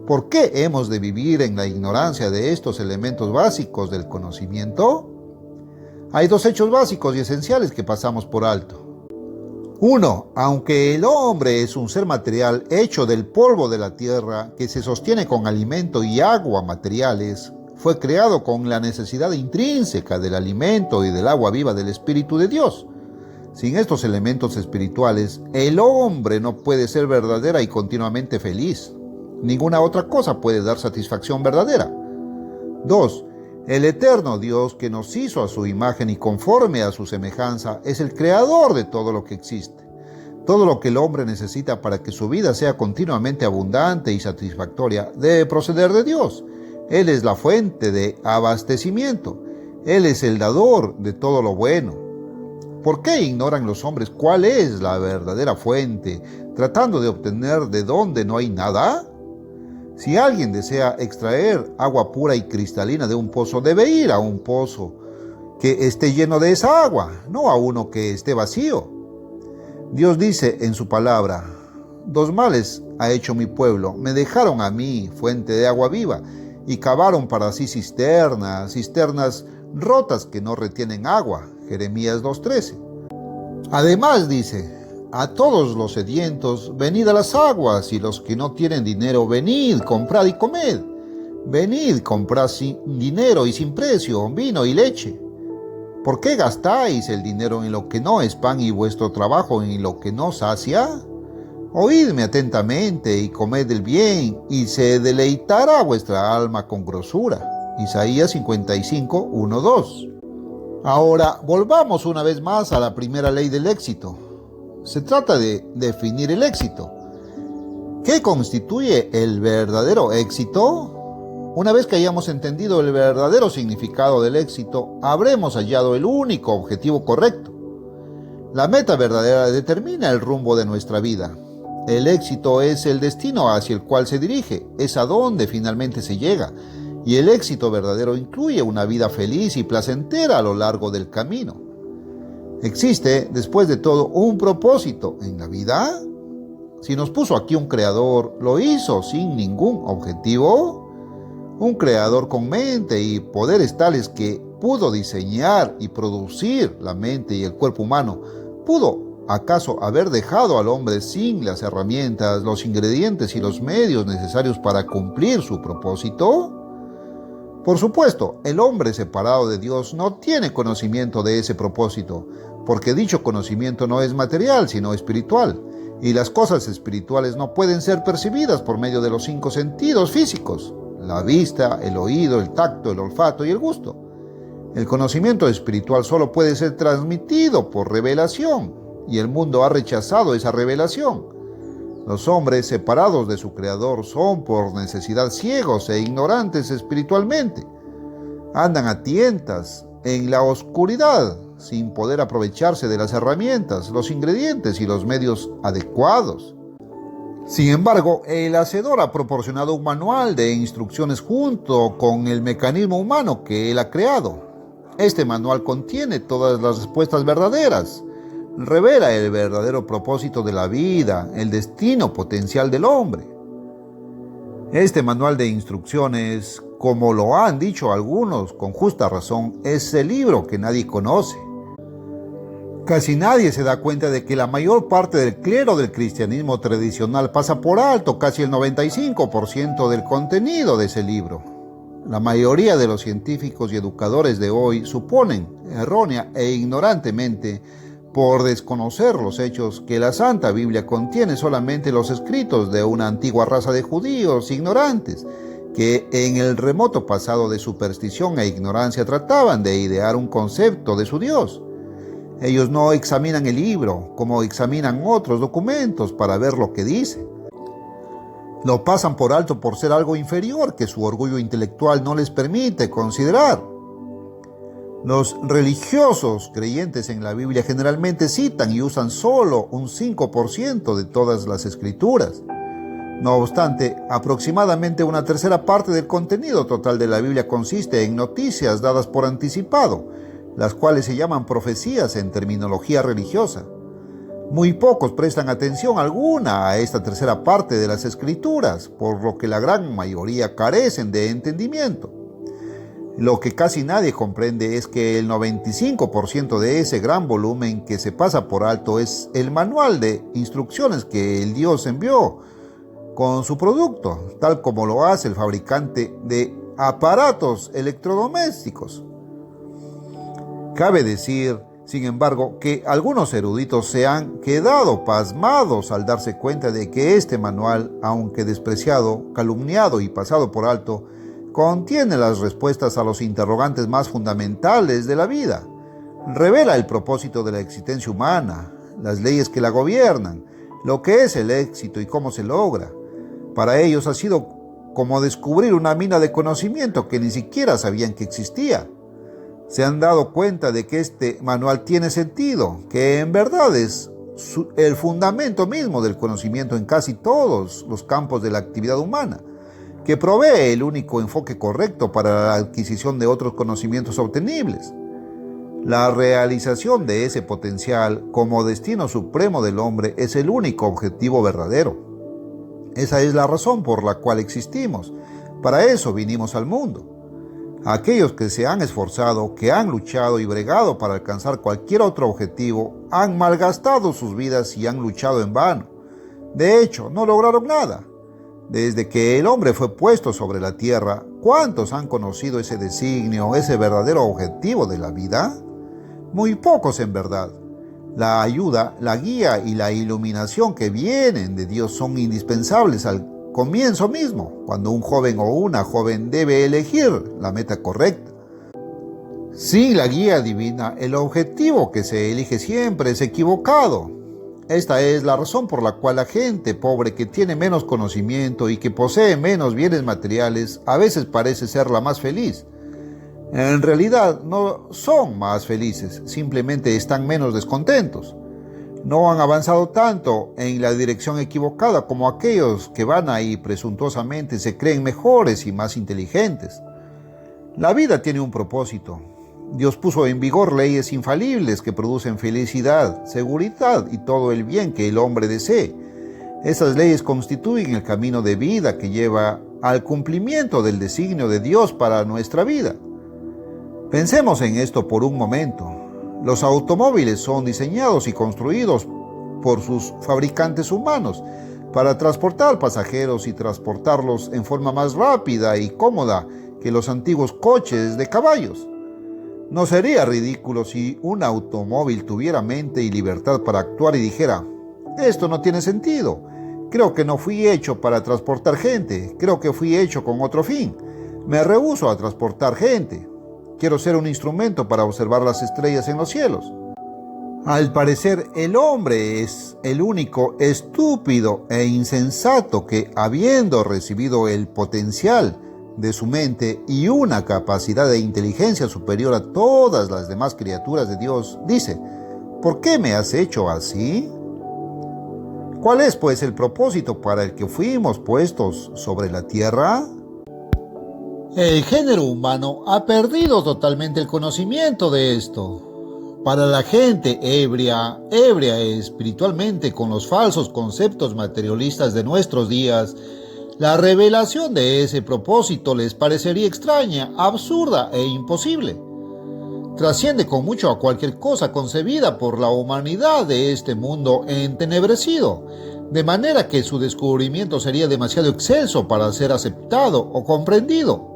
¿Por qué hemos de vivir en la ignorancia de estos elementos básicos del conocimiento? Hay 2 hechos básicos y esenciales que pasamos por alto. 1. Aunque el hombre es un ser material hecho del polvo de la tierra que se sostiene con alimento y agua materiales, fue creado con la necesidad intrínseca del alimento y del agua viva del Espíritu de Dios. Sin estos elementos espirituales, el hombre no puede ser verdadera y continuamente feliz. Ninguna otra cosa puede dar satisfacción verdadera. 2. El eterno Dios que nos hizo a su imagen y conforme a su semejanza es el creador de todo lo que existe. Todo lo que el hombre necesita para que su vida sea continuamente abundante y satisfactoria debe proceder de Dios. Él es la fuente de abastecimiento. Él es el dador de todo lo bueno. ¿Por qué ignoran los hombres cuál es la verdadera fuente, tratando de obtener de donde no hay nada? Si alguien desea extraer agua pura y cristalina de un pozo, debe ir a un pozo que esté lleno de esa agua, no a uno que esté vacío. Dios dice en su palabra: 2 males ha hecho mi pueblo, me dejaron a mí, fuente de agua viva, y cavaron para sí cisternas rotas que no retienen agua, Jeremías 2:13. Además dice: a todos los sedientos, venid a las aguas, y los que no tienen dinero, venid, comprad y comed. Venid, comprad sin dinero y sin precio, vino y leche. ¿Por qué gastáis el dinero en lo que no es pan y vuestro trabajo en lo que no sacia? Oídme atentamente y comed el bien, y se deleitará vuestra alma con grosura. Isaías 55, 1, 2. Ahora, volvamos una vez más a la primera ley del éxito. Se trata de definir el éxito. ¿Qué constituye el verdadero éxito? Una vez que hayamos entendido el verdadero significado del éxito, habremos hallado el único objetivo correcto. La meta verdadera determina el rumbo de nuestra vida. El éxito es el destino hacia el cual se dirige, es a donde finalmente se llega, y el éxito verdadero incluye una vida feliz y placentera a lo largo del camino. ¿Existe, después de todo, un propósito en la vida? Si nos puso aquí un creador, ¿lo hizo sin ningún objetivo? Un creador con mente y poderes tales que pudo diseñar y producir la mente y el cuerpo humano, ¿pudo acaso haber dejado al hombre sin las herramientas, los ingredientes y los medios necesarios para cumplir su propósito? Por supuesto, el hombre separado de Dios no tiene conocimiento de ese propósito, porque dicho conocimiento no es material, sino espiritual, y las cosas espirituales no pueden ser percibidas por medio de los 5 sentidos físicos: la vista, el oído, el tacto, el olfato y el gusto. El conocimiento espiritual solo puede ser transmitido por revelación, y el mundo ha rechazado esa revelación. Los hombres separados de su Creador son por necesidad ciegos e ignorantes espiritualmente. Andan a tientas en la oscuridad, sin poder aprovecharse de las herramientas, los ingredientes y los medios adecuados. Sin embargo, el Hacedor ha proporcionado un manual de instrucciones junto con el mecanismo humano que Él ha creado. Este manual contiene todas las respuestas verdaderas, revela el verdadero propósito de la vida, el destino potencial del hombre. Este manual de instrucciones, como lo han dicho algunos con justa razón, es el libro que nadie conoce. Casi nadie se da cuenta de que la mayor parte del clero del cristianismo tradicional pasa por alto casi el 95% del contenido de ese libro. La mayoría de los científicos y educadores de hoy suponen, errónea e ignorantemente, por desconocer los hechos, que la Santa Biblia contiene solamente los escritos de una antigua raza de judíos ignorantes, que en el remoto pasado de superstición e ignorancia trataban de idear un concepto de su Dios. Ellos no examinan el libro como examinan otros documentos para ver lo que dice. Lo pasan por alto por ser algo inferior que su orgullo intelectual no les permite considerar. Los religiosos creyentes en la Biblia generalmente citan y usan solo un 5% de todas las escrituras. No obstante, aproximadamente una tercera parte del contenido total de la Biblia consiste en noticias dadas por anticipado, las cuales se llaman profecías en terminología religiosa. Muy pocos prestan atención alguna a esta tercera parte de las escrituras, por lo que la gran mayoría carecen de entendimiento. Lo que casi nadie comprende es que el 95% de ese gran volumen que se pasa por alto es el manual de instrucciones que el Dios envió con su producto, tal como lo hace el fabricante de aparatos electrodomésticos. Cabe decir, sin embargo, que algunos eruditos se han quedado pasmados al darse cuenta de que este manual, aunque despreciado, calumniado y pasado por alto, contiene las respuestas a los interrogantes más fundamentales de la vida. Revela el propósito de la existencia humana, las leyes que la gobiernan, lo que es el éxito y cómo se logra. Para ellos ha sido como descubrir una mina de conocimiento que ni siquiera sabían que existía. Se han dado cuenta de que este manual tiene sentido, que en verdad es el fundamento mismo del conocimiento en casi todos los campos de la actividad humana, que provee el único enfoque correcto para la adquisición de otros conocimientos obtenibles. La realización de ese potencial como destino supremo del hombre es el único objetivo verdadero. Esa es la razón por la cual existimos. Para eso vinimos al mundo. Aquellos que se han esforzado, que han luchado y bregado para alcanzar cualquier otro objetivo, han malgastado sus vidas y han luchado en vano. De hecho, no lograron nada. Desde que el hombre fue puesto sobre la tierra, ¿cuántos han conocido ese designio, ese verdadero objetivo de la vida? Muy pocos en verdad. La ayuda, la guía y la iluminación que vienen de Dios son indispensables al comienzo mismo, cuando un joven o una joven debe elegir la meta correcta. Sin la guía divina, el objetivo que se elige siempre es equivocado. Esta es la razón por la cual la gente pobre que tiene menos conocimiento y que posee menos bienes materiales a veces parece ser la más feliz. En realidad no son más felices, simplemente están menos descontentos. No han avanzado tanto en la dirección equivocada como aquellos que van ahí presuntuosamente se creen mejores y más inteligentes. La vida tiene un propósito. Dios puso en vigor leyes infalibles que producen felicidad, seguridad y todo el bien que el hombre desee. Esas leyes constituyen el camino de vida que lleva al cumplimiento del designio de Dios para nuestra vida. Pensemos en esto por un momento. Los automóviles son diseñados y construidos por sus fabricantes humanos para transportar pasajeros y transportarlos en forma más rápida y cómoda que los antiguos coches de caballos. ¿No sería ridículo si un automóvil tuviera mente y libertad para actuar y dijera: esto no tiene sentido, creo que no fui hecho para transportar gente, creo que fui hecho con otro fin, me rehúso a transportar gente, quiero ser un instrumento para observar las estrellas en los cielos? Al parecer, el hombre es el único estúpido e insensato que, habiendo recibido el potencial de su mente y una capacidad de inteligencia superior a todas las demás criaturas de Dios, dice: ¿por qué me has hecho así? ¿Cuál es, pues, el propósito para el que fuimos puestos sobre la tierra? El género humano ha perdido totalmente el conocimiento de esto. Para la gente ebria espiritualmente con los falsos conceptos materialistas de nuestros días, la revelación de ese propósito les parecería extraña, absurda e imposible. Trasciende con mucho a cualquier cosa concebida por la humanidad de este mundo entenebrecido, de manera que su descubrimiento sería demasiado excelso para ser aceptado o comprendido.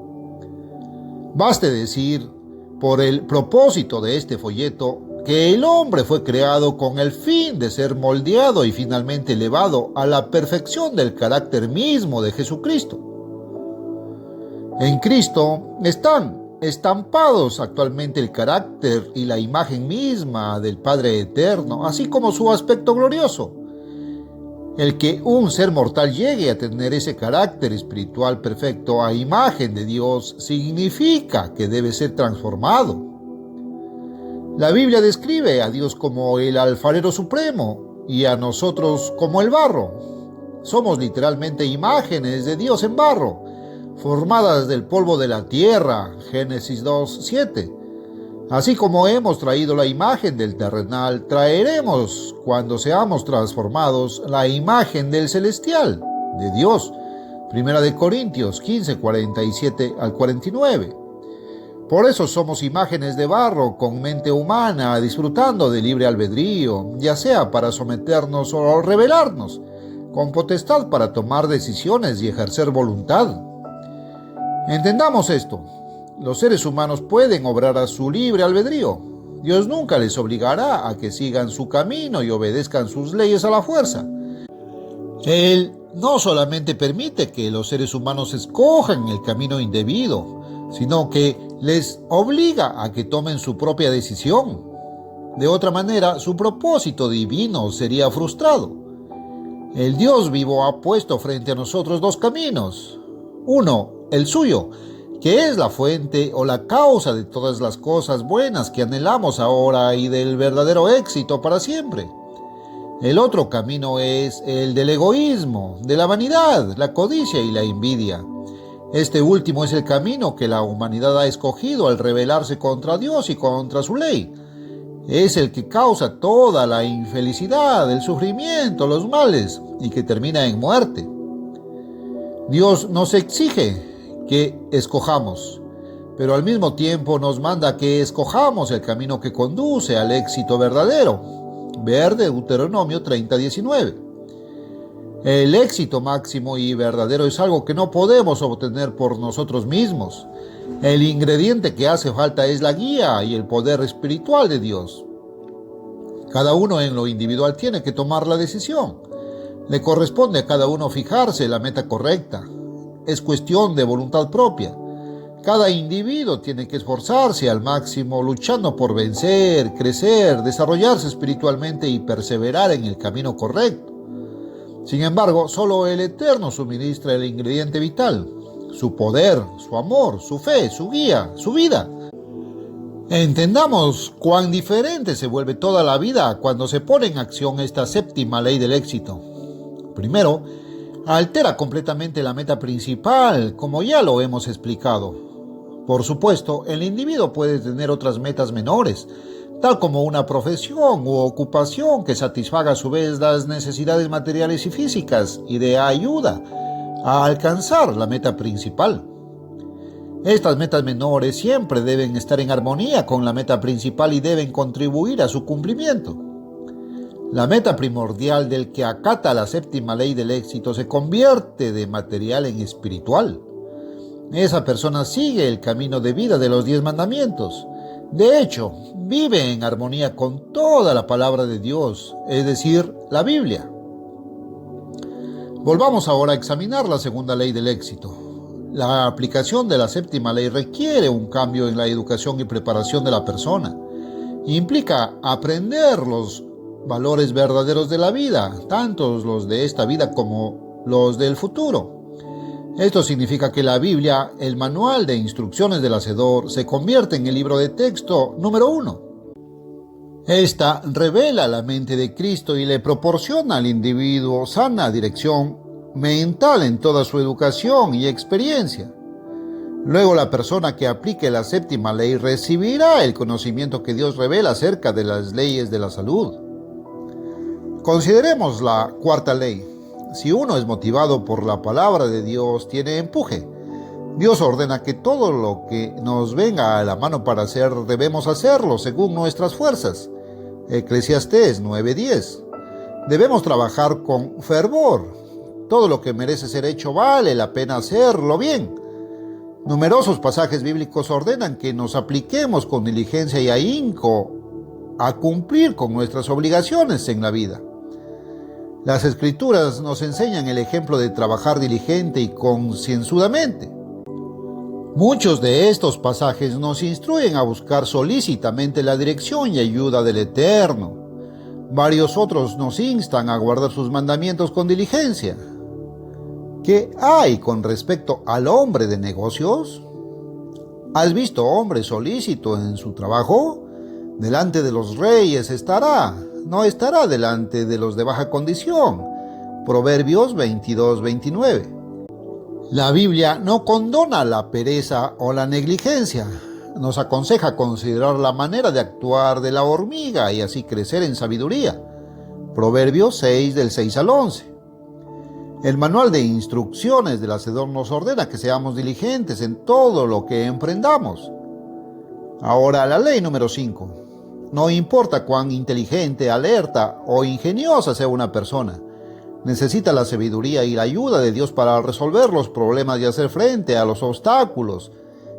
Baste decir, por el propósito de este folleto, que el hombre fue creado con el fin de ser moldeado y finalmente elevado a la perfección del carácter mismo de Jesucristo. En Cristo están estampados actualmente el carácter y la imagen misma del Padre Eterno, así como su aspecto glorioso. El que un ser mortal llegue a tener ese carácter espiritual perfecto a imagen de Dios significa que debe ser transformado. La Biblia describe a Dios como el alfarero supremo y a nosotros como el barro. Somos literalmente imágenes de Dios en barro, formadas del polvo de la tierra, Génesis 2:7. Así como hemos traído la imagen del terrenal, traeremos, cuando seamos transformados, la imagen del celestial, de Dios. 1 Corintios 15, 47 al 49. Por eso somos imágenes de barro con mente humana, disfrutando de libre albedrío, ya sea para someternos o rebelarnos, con potestad para tomar decisiones y ejercer voluntad. Entendamos esto. Los seres humanos pueden obrar a su libre albedrío. Dios nunca les obligará a que sigan su camino y obedezcan sus leyes a la fuerza. Él no solamente permite que los seres humanos escojan el camino indebido, sino que les obliga a que tomen su propia decisión. De otra manera, su propósito divino sería frustrado. El Dios vivo ha puesto frente a nosotros dos caminos. Uno, el suyo, que es la fuente o la causa de todas las cosas buenas que anhelamos ahora y del verdadero éxito para siempre. El otro camino es el del egoísmo, de la vanidad, la codicia y la envidia. Este último es el camino que la humanidad ha escogido al rebelarse contra Dios y contra su ley. Es el que causa toda la infelicidad, el sufrimiento, los males y que termina en muerte. Dios nos exige que escojamos. pero al mismo tiempo nos manda que escojamos el camino que conduce al éxito verdadero. Ver Deuteronomio 30:19. El éxito máximo y verdadero es algo que no podemos obtener por nosotros mismos. El ingrediente que hace falta es la guía y el poder espiritual de Dios. Cada uno en lo individual tiene que tomar la decisión. Le corresponde a cada uno fijarse la meta correcta. Es cuestión de voluntad propia. Cada individuo tiene que esforzarse al máximo, luchando por vencer, crecer, desarrollarse espiritualmente y perseverar en el camino correcto. Sin embargo, solo el Eterno suministra el ingrediente vital: su poder, su amor, su fe, su guía, su vida. Entendamos cuán diferente se vuelve toda la vida cuando se pone en acción esta séptima ley del éxito. Primero, altera completamente la meta principal, como ya lo hemos explicado. Por supuesto, el individuo puede tener otras metas menores, tal como una profesión u ocupación que satisfaga a su vez las necesidades materiales y físicas y de ayuda a alcanzar la meta principal. Estas metas menores siempre deben estar en armonía con la meta principal y deben contribuir a su cumplimiento. La meta primordial del que acata la séptima ley del éxito se convierte de material en espiritual. Esa persona sigue el camino de vida de los 10 mandamientos. De hecho, vive en armonía con toda la palabra de Dios, es decir, la Biblia. Volvamos ahora a examinar la segunda ley del éxito. La aplicación de la séptima ley requiere un cambio en la educación y preparación de la persona. Implica aprender los valores verdaderos de la vida, tanto los de esta vida como los del futuro. Esto significa que la Biblia, el manual de instrucciones del Hacedor, se convierte en el libro de texto número 1. Esta revela la mente de Cristo y le proporciona al individuo sana dirección mental en toda su educación y experiencia. Luego, la persona que aplique la séptima ley recibirá el conocimiento que Dios revela acerca de las leyes de la salud. Consideremos la cuarta ley. Si uno es motivado por la palabra de Dios, tiene empuje. Dios ordena que todo lo que nos venga a la mano para hacer, debemos hacerlo según nuestras fuerzas. Eclesiastés 9:10. Debemos trabajar con fervor. Todo lo que merece ser hecho vale la pena hacerlo bien. Numerosos pasajes bíblicos ordenan que nos apliquemos con diligencia y ahínco a cumplir con nuestras obligaciones en la vida. Las Escrituras nos enseñan el ejemplo de trabajar diligente y concienzudamente. Muchos de estos pasajes nos instruyen a buscar solícitamente la dirección y ayuda del Eterno. Varios otros nos instan a guardar sus mandamientos con diligencia. ¿Qué hay con respecto al hombre de negocios? ¿Has visto hombre solícito en su trabajo? Delante de los reyes estará, no estará delante de los de baja condición. Proverbios 22:29. La Biblia no condona la pereza o la negligencia. Nos aconseja considerar la manera de actuar de la hormiga y así crecer en sabiduría. Proverbios 6, del 6 al 11. El manual de instrucciones del Hacedor nos ordena que seamos diligentes en todo lo que emprendamos. Ahora, la ley número 5. No importa cuán inteligente, alerta o ingeniosa sea una persona, necesita la sabiduría y la ayuda de Dios para resolver los problemas y hacer frente a los obstáculos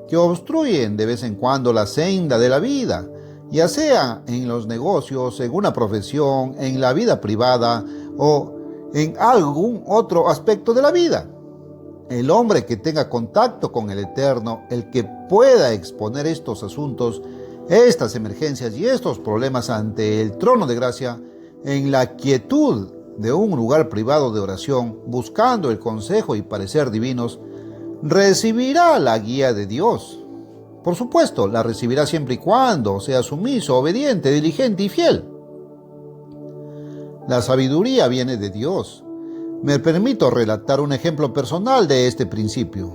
que obstruyen de vez en cuando la senda de la vida, ya sea en los negocios, en una profesión, en la vida privada o en algún otro aspecto de la vida. El hombre que tenga contacto con el Eterno, el que pueda exponer estos asuntos, estas emergencias y estos problemas ante el trono de gracia, en la quietud de un lugar privado de oración, buscando el consejo y parecer divinos, recibirá la guía de Dios. Por supuesto, la recibirá siempre y cuando sea sumiso, obediente, diligente y fiel. La sabiduría viene de Dios. Me permito relatar un ejemplo personal de este principio.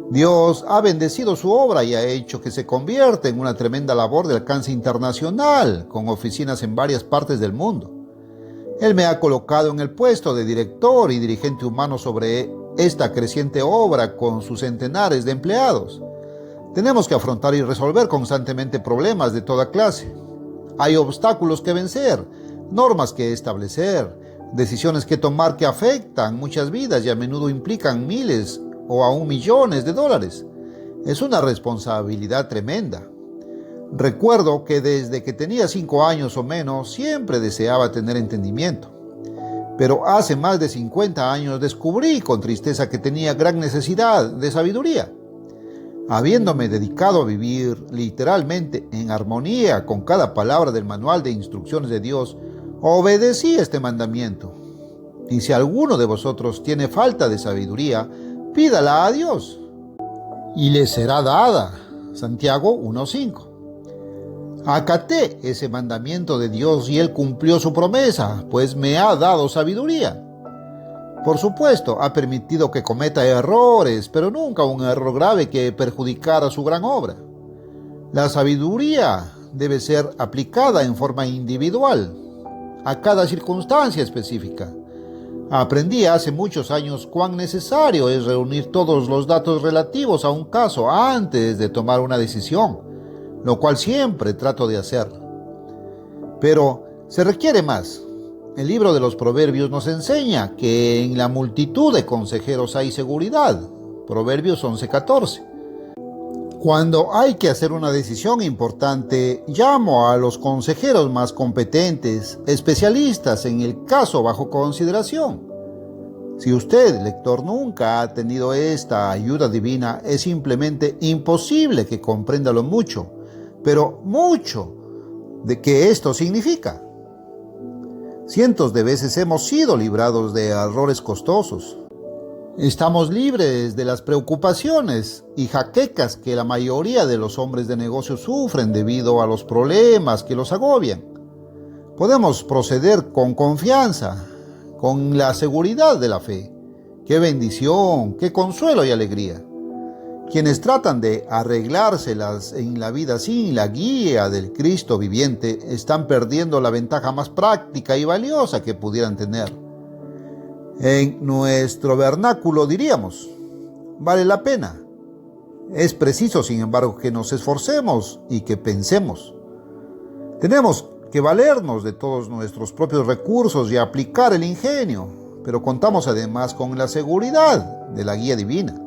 Dios ha bendecido su obra y ha hecho que se convierta en una tremenda labor de alcance internacional, con oficinas en varias partes del mundo. Él me ha colocado en el puesto de director y dirigente humano sobre esta creciente obra con sus centenares de empleados. Tenemos que afrontar y resolver constantemente problemas de toda clase. Hay obstáculos que vencer, normas que establecer, decisiones que tomar que afectan muchas vidas y a menudo implican miles o aún millones de dólares. Es una responsabilidad tremenda. Recuerdo que desde que tenía 5 años o menos siempre deseaba tener entendimiento. Pero hace más de 50 años descubrí con tristeza que tenía gran necesidad de sabiduría. Habiéndome dedicado a vivir literalmente en armonía con cada palabra del manual de instrucciones de Dios, obedecí este mandamiento. Y si alguno de vosotros tiene falta de sabiduría, pídala a Dios, y le será dada. Santiago 1:5. Acaté ese mandamiento de Dios y Él cumplió su promesa, pues me ha dado sabiduría. Por supuesto, ha permitido que cometa errores, pero nunca un error grave que perjudicara su gran obra. La sabiduría debe ser aplicada en forma individual, a cada circunstancia específica. Aprendí hace muchos años cuán necesario es reunir todos los datos relativos a un caso antes de tomar una decisión, lo cual siempre trato de hacer. Pero se requiere más. El libro de los Proverbios nos enseña que en la multitud de consejeros hay seguridad. Proverbios 11:14. Cuando hay que hacer una decisión importante, llamo a los consejeros más competentes, especialistas en el caso bajo consideración. Si usted, lector, nunca ha tenido esta ayuda divina, es simplemente imposible que comprenda lo mucho, pero mucho, de que esto significa. Cientos de veces hemos sido librados de errores costosos. Estamos libres de las preocupaciones y jaquecas que la mayoría de los hombres de negocios sufren debido a los problemas que los agobian. Podemos proceder con confianza, con la seguridad de la fe. ¡Qué bendición, qué consuelo y alegría! Quienes tratan de arreglárselas en la vida sin la guía del Cristo viviente están perdiendo la ventaja más práctica y valiosa que pudieran tener. En nuestro vernáculo diríamos, vale la pena. Es preciso, sin embargo, que nos esforcemos y que pensemos. Tenemos que valernos de todos nuestros propios recursos y aplicar el ingenio, pero contamos además con la seguridad de la guía divina.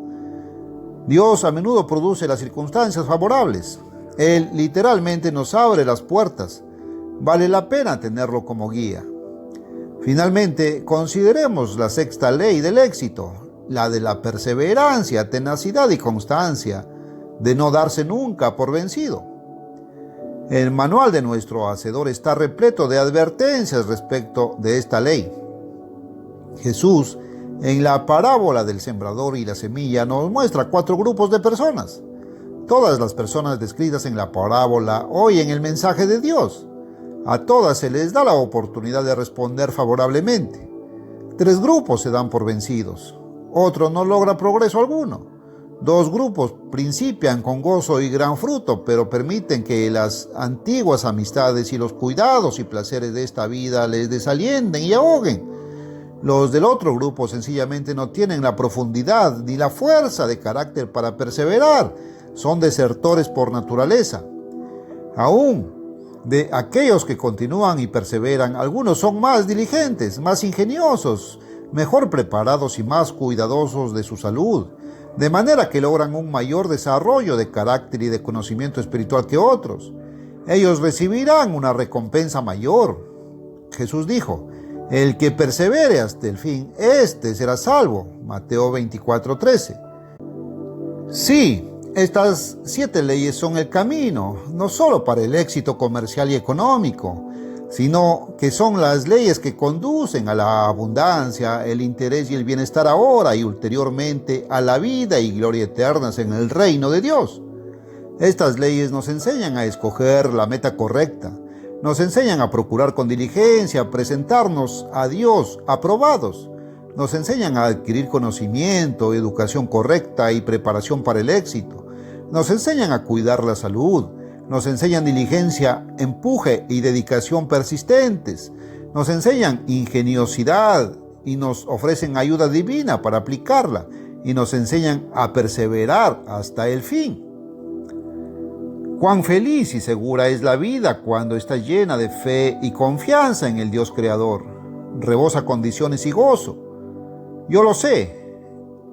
Dios a menudo produce las circunstancias favorables. Él literalmente nos abre las puertas. Vale la pena tenerlo como guía. Finalmente, consideremos la sexta ley del éxito, la de la perseverancia, tenacidad y constancia, de no darse nunca por vencido. El manual de nuestro Hacedor está repleto de advertencias respecto de esta ley. Jesús, en la parábola del sembrador y la semilla, nos muestra 4 grupos de personas. Todas las personas descritas en la parábola oyen el mensaje de Dios. A todas se les da la oportunidad de responder favorablemente. 3 grupos se dan por vencidos. Otro no logra progreso alguno. 2 grupos principian con gozo y gran fruto, pero permiten que las antiguas amistades y los cuidados y placeres de esta vida les desalienten y ahoguen. Los del otro grupo sencillamente no tienen la profundidad ni la fuerza de carácter para perseverar. Son desertores por naturaleza. Aún de aquellos que continúan y perseveran, algunos son más diligentes, más ingeniosos, mejor preparados y más cuidadosos de su salud, de manera que logran un mayor desarrollo de carácter y de conocimiento espiritual que otros. Ellos recibirán una recompensa mayor. Jesús dijo, el que persevere hasta el fin, éste será salvo. Mateo 24:13. Sí, estas 7 leyes son el camino, no solo para el éxito comercial y económico, sino que son las leyes que conducen a la abundancia, el interés y el bienestar ahora y ulteriormente a la vida y gloria eternas en el reino de Dios. Estas leyes nos enseñan a escoger la meta correcta, nos enseñan a procurar con diligencia, a presentarnos a Dios aprobados, nos enseñan a adquirir conocimiento, educación correcta y preparación para el éxito. Nos enseñan a cuidar la salud, nos enseñan diligencia, empuje y dedicación persistentes, nos enseñan ingeniosidad y nos ofrecen ayuda divina para aplicarla y nos enseñan a perseverar hasta el fin. Cuán feliz y segura es la vida cuando está llena de fe y confianza en el Dios Creador. Rebosa condiciones y gozo. Yo lo sé.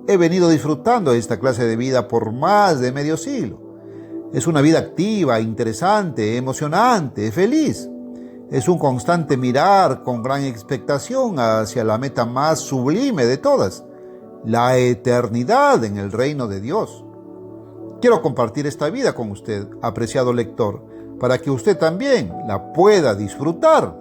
He venido disfrutando de esta clase de vida por más de medio siglo. Es una vida activa, interesante, emocionante, feliz. Es un constante mirar con gran expectación hacia la meta más sublime de todas, la eternidad en el reino de Dios. Quiero compartir esta vida con usted, apreciado lector, para que usted también la pueda disfrutar.